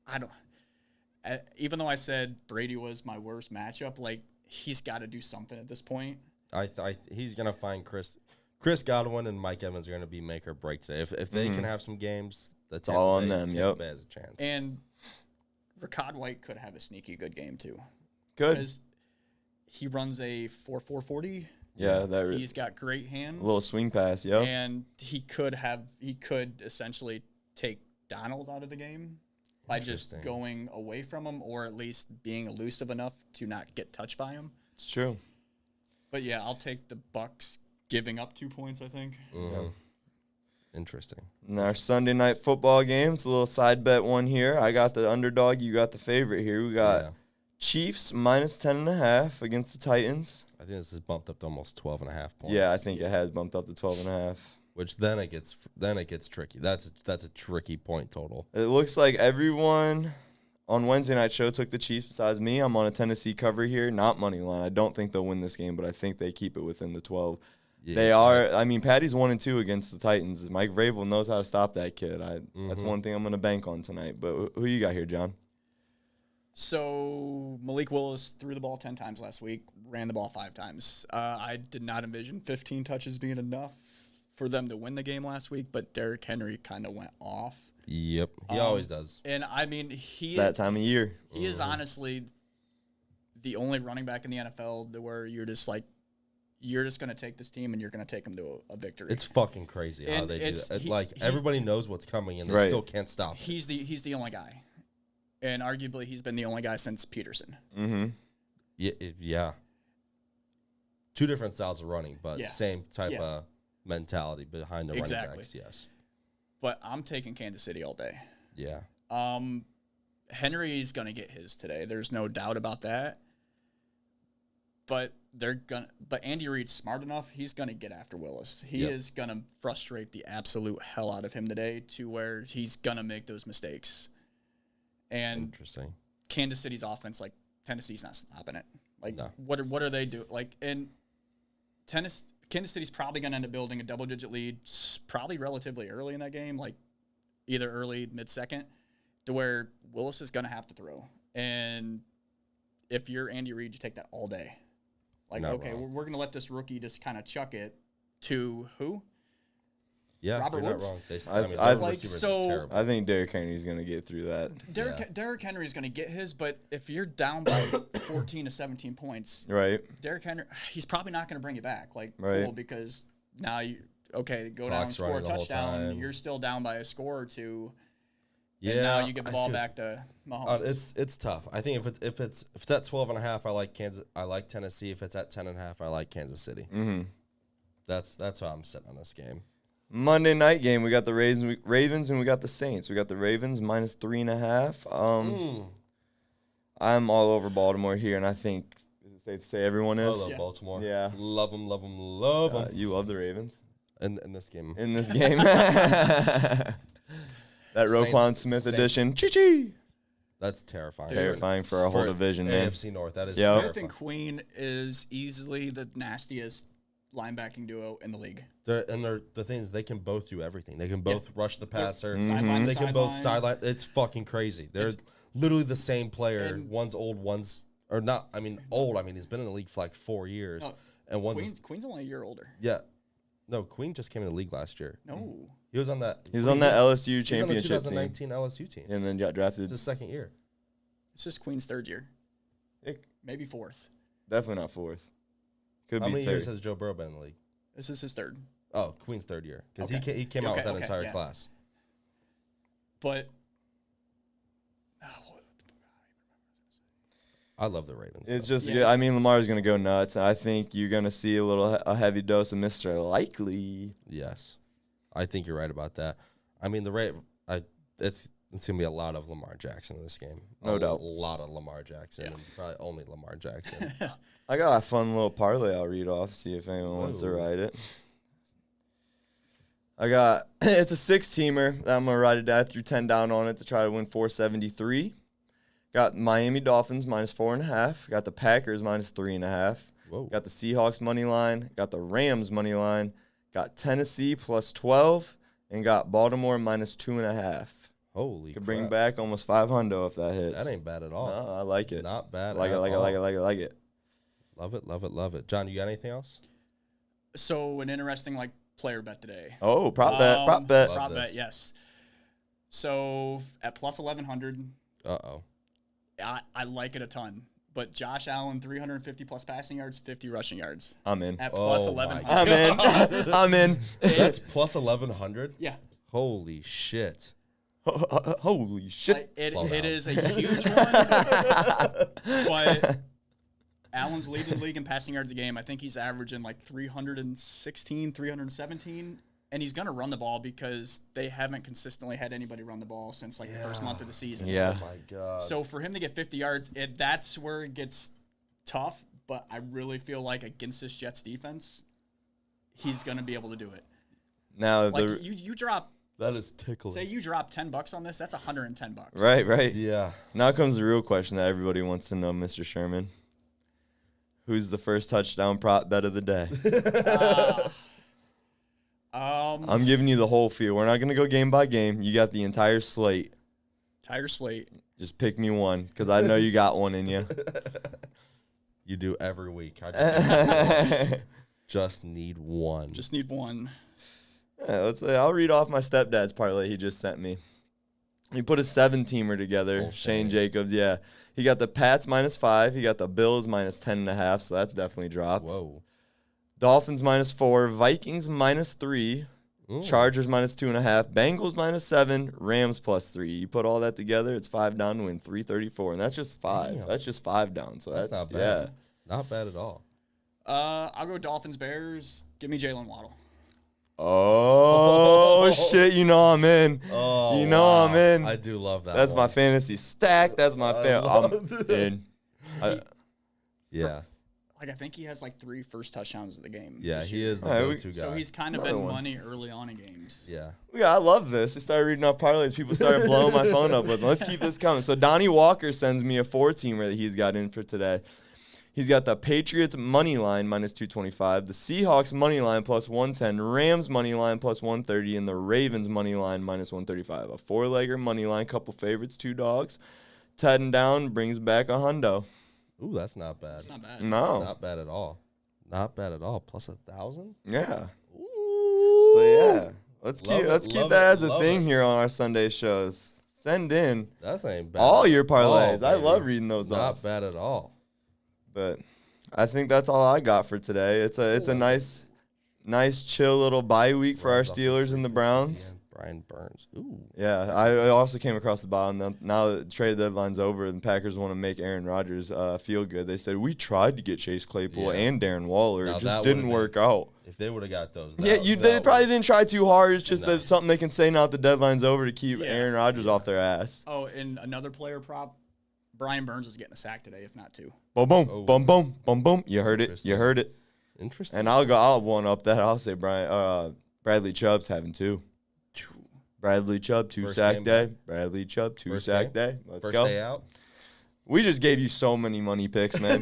I don't. Even though I said Brady was my worst matchup, like he's got to do something at this point. He's gonna find Chris Godwin and Mike Evans are gonna be make or break today. If they can have some games, that's all on them. Yep, Tampa has a chance. And Rachaad White could have a sneaky good game too. Good. Because he runs a 4.40. Yeah, He's got great hands. a little swing pass. Yep. And he could essentially take Donald out of the game by just going away from him, or at least being elusive enough to not get touched by him. It's true. But yeah, I'll take the Bucks giving up 2 points, I think. Mm-hmm. Interesting. And our Sunday night football game, it's a little side bet one here. I got the underdog. You got the favorite here. We got Chiefs minus 10.5 against the Titans. I think this is bumped up to almost 12.5 points. Yeah, I think it has bumped up to 12.5. Which then it gets tricky. That's a tricky point total. It looks like everyone on Wednesday night show took the Chiefs besides me. I'm on a Tennessee cover here, not money line. I don't think they'll win this game, but I think they keep it within the 12. Yeah. They are. I mean, Patty's 1-2 against the Titans. Mike Vrabel knows how to stop that kid. That's one thing I'm going to bank on tonight. But who you got here, John? So Malik Willis threw the ball 10 times last week, ran the ball 5 times. I did not envision 15 touches being enough for them to win the game last week, but Derrick Henry kind of went off. Yep, he always does. And I mean, It's that time of year. He is honestly the only running back in the NFL where you're just going to take this team and you're going to take them to a victory. It's fucking crazy how And they do that. he- Everybody knows what's coming, and they still can't stop it. He's the only guy, and arguably he's been the only guy since Peterson. Mm-hmm. Yeah. Two different styles of running, but same type of mentality behind the running backs. Yes. But I'm taking Kansas City all day. Yeah. Henry's gonna get his today. There's no doubt about that. But Andy Reid's smart enough. He's gonna get after Willis. He is gonna frustrate the absolute hell out of him today, to where he's gonna make those mistakes. And Interesting. Kansas City's offense, like Tennessee's not stopping it. Like No. what are they doing? Like, and Kansas City's probably going to end up building a double-digit lead, probably relatively early in that game, like either early, mid-second, to where Willis is going to have to throw. And if you're Andy Reid, you take that all day. Like, Not okay, wrong. we're going to let this rookie just kind of chuck it to who? Yeah, Robert you're Woods? not wrong. I've- Their like, receivers so- are terrible. I think Derrick Henry's going to get through that. Derrick Henry is going to get his, but if you're down by 14 to 17 points, Right. Derrick Henry, he's probably not going to bring it back. Like, Right. cool, because now go down, Clock's score a running the whole touchdown. time. You're still down by a score or two. Yeah. And now you give the I ball see what back to Mahomes. it's tough. I think if it's at 12.5, I like Kansas. I like Tennessee. If it's at 10.5, I like Kansas City. Mm-hmm. That's how I'm sitting on this game. Monday night game, we got the Ravens and we got the Saints. We got the Ravens minus 3.5. I'm all over Baltimore here, and I think is it safe to say everyone I is. love Baltimore. Yeah. Love them, love them, love them. You love the Ravens In this game. in this game. That Roquan Smith edition. Chee-chee. That's terrifying. Terrifying for our whole division, man. AFC North. That is Yep. Smith terrifying. and Queen is easily the nastiest linebacking duo in the league. The thing is, they can both do everything. They can both rush the passer. Sideline to They can both sideline. sideline. It's fucking crazy. They're literally the same player. And- One's old, one's or not. I mean, old. I mean, he's been in the league for like 4 years, No, and one's Queen's only a year older. yeah. No, Queen just came in the league last year. No. He was on that. He was on that LSU He was on the championship team. 2019 LSU team. And then got It's drafted. his second year. It's just Queen's third year. It- Maybe fourth. Definitely not fourth. Could How be many third. years has Joe Burrow been in the league? This is his third. Oh, Queen's third year because Okay. he came out with Okay, that entire yeah. class. But I love the Ravens. It's though. just, Yes. I mean, Lamar's going to go nuts. I think you're going to see a heavy dose of Mr. Likely. Yes, I think you're right about that. I mean, it's gonna be a lot of Lamar Jackson in this game. No doubt. A lot of Lamar Jackson, and probably only Lamar Jackson. I got a fun little parlay I'll read off, see if anyone wants to Ooh. write it. I got, it's a 6-teamer. I'm going to write it down. I threw 10 down on it to try to win 473. Got Miami Dolphins minus 4.5. Got the Packers minus 3.5. Whoa. Got the Seahawks money line. Got the Rams money line. Got Tennessee plus 12. And got Baltimore minus 2.5. Holy Could bring crap. back almost 500 if that hits. That ain't bad at all. No, I like it. Not bad. Like it, at like it, all. like it, like it, like it. Love it, love it, love it. John, you got anything else? so an interesting player bet today. Oh, prop bet, prop bet. Love Prop this. bet, yes. So at plus 1100, Uh-oh. I like it a ton. But Josh Allen, 350 plus passing yards, 50 rushing yards. I'm in. At plus Oh my 1100. I'm in. I'm in. That's plus 1,100? Yeah. Holy shit. Holy shit. Slow It down. is a huge one. But Allen's leading the league in passing yards a game. I think he's averaging like 316, 317. And he's going to run the ball because they haven't consistently had anybody run the ball since like the first month of the season. Yeah. Oh, my God. So for him to get 50 yards, that's where it gets tough. But I really feel like against this Jets defense, he's going to be able to do it. Now, Like you drop, that is tickling. say you drop $10 on this, that's $110. right. Yeah. Now comes the real question that everybody wants to know, Mr. Sherman. Who's the first touchdown prop bet of the day? I'm giving you the whole field. We're not going to go game by game. You got the entire slate. Tiger Slate. Just pick me one because I know you got one in you. You do every week. I just need one. Just need one. Yeah, let's say I'll read off my stepdad's parlay he just sent me. He put a 7-teamer together. Oh, Shane Shane. Jacobs, yeah. He got the Pats minus 5. He got the Bills minus 10.5, so that's definitely dropped. Whoa. Dolphins minus 4. Vikings minus 3. Ooh. Chargers minus 2.5. Bengals minus 7. Rams plus 3. You put all that together, it's 5 down to win 334, and that's just 5. Damn. That's just 5 down. So That's that's not yeah. bad. Not bad at all. I'll go Dolphins Bears. Give me Jalen Waddle. Oh shit! You know I'm in. Oh, You know wow. I'm in. I do love that. That's my one. fantasy stack. That's my fan. love I'm it. in. Yeah. Like I think he has like 3 first touchdowns of the game. Yeah, this he year. is the All right, we- go-to guy. So he's kind of Another been one. money early on in games. Yeah. Yeah, I love this. I started reading off parlays. People started blowing my phone up with them. Let's keep this coming. So Donnie Walker sends me a 4-teamer that he's got in for today. He's got the Patriots money line minus 225, the Seahawks money line plus 110, Rams money line plus 130, and the Ravens money line minus 135. A 4-legger money line, couple favorites, 2 dogs. Ted and down brings back a hundo. Ooh, that's not bad. It's not bad. No. Not bad at all. Not bad at all. Plus 1,000? Yeah. Ooh. So yeah, let's Love keep it, let's keep love that it, as a love thing it. here on our Sunday shows. Send in That ain't bad. all your at all, parlays. I baby. love reading those Not off. bad at all. But I think that's all I got for today. It's a nice chill little bye week for our Runs off the Steelers and the 350 Browns. and Brian Burns. Ooh. Yeah, I also came across the bottom. Now that the trade deadline's over and the Packers want to make Aaron Rodgers feel good, they said, we tried to get Chase Claypool Yeah. and Darren Waller. Now It that just didn't would've work out. If they would have got those. Yeah, they probably didn't try too hard. It's just No. something they can say now that the deadline's over to keep Yeah. Aaron Rodgers off their ass. Oh, and another player prop, Brian Burns is getting a sack today, if not 2. Boom, boom, Oh. boom, boom, boom, boom. You heard it. Interesting. You heard it. Interesting. And I'll one up that. I'll say Bradley Chubb's having 2. Bradley Chubb, First two-sack game day. back. Bradley Chubb, First two-sack game? day. Let's First go. day out. We just gave you so many money picks, man.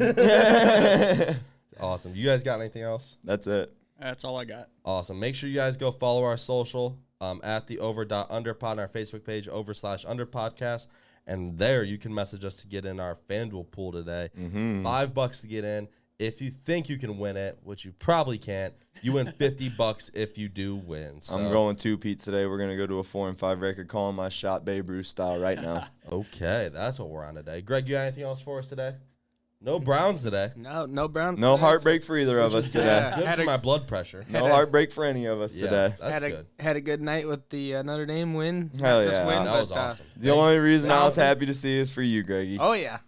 Awesome. You guys got anything else? That's it. That's all I got. Awesome. Make sure you guys go follow our social at the over.underpod on our Facebook page, over/underpodcast. And there you can message us to get in our FanDuel pool today. $5 to get in. If you think you can win it, which you probably can't, you win $50 if you do win. So. I'm going 2-peat today. We're going to go to a 4-5 record, calling my shot Babe Ruth style right now. Okay, that's what we're on today. Greg, you got anything else for us today? No Browns today. No Browns. No today, heartbreak for either of us today. Yeah. Good Had for a- my blood pressure. No heartbreak for any of us today. That's good. Had a good night with the Notre Dame win. Hell Not just yeah. win, That but, was awesome. The only reason I was Falcon. happy to see is for you, Greggy. Oh yeah,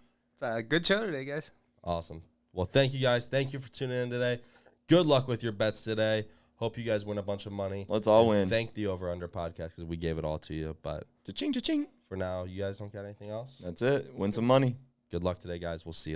it's a good show today, guys. Awesome. Well, thank you guys. Thank you for tuning in today. Good luck with your bets today. Hope you guys win a bunch of money. Let's all And win. Thank the Over Under podcast because we gave it all to you. But Cha-ching, cha-ching. for now, you guys don't got anything else? That's it. Win some money. Good luck today, guys. We'll see you.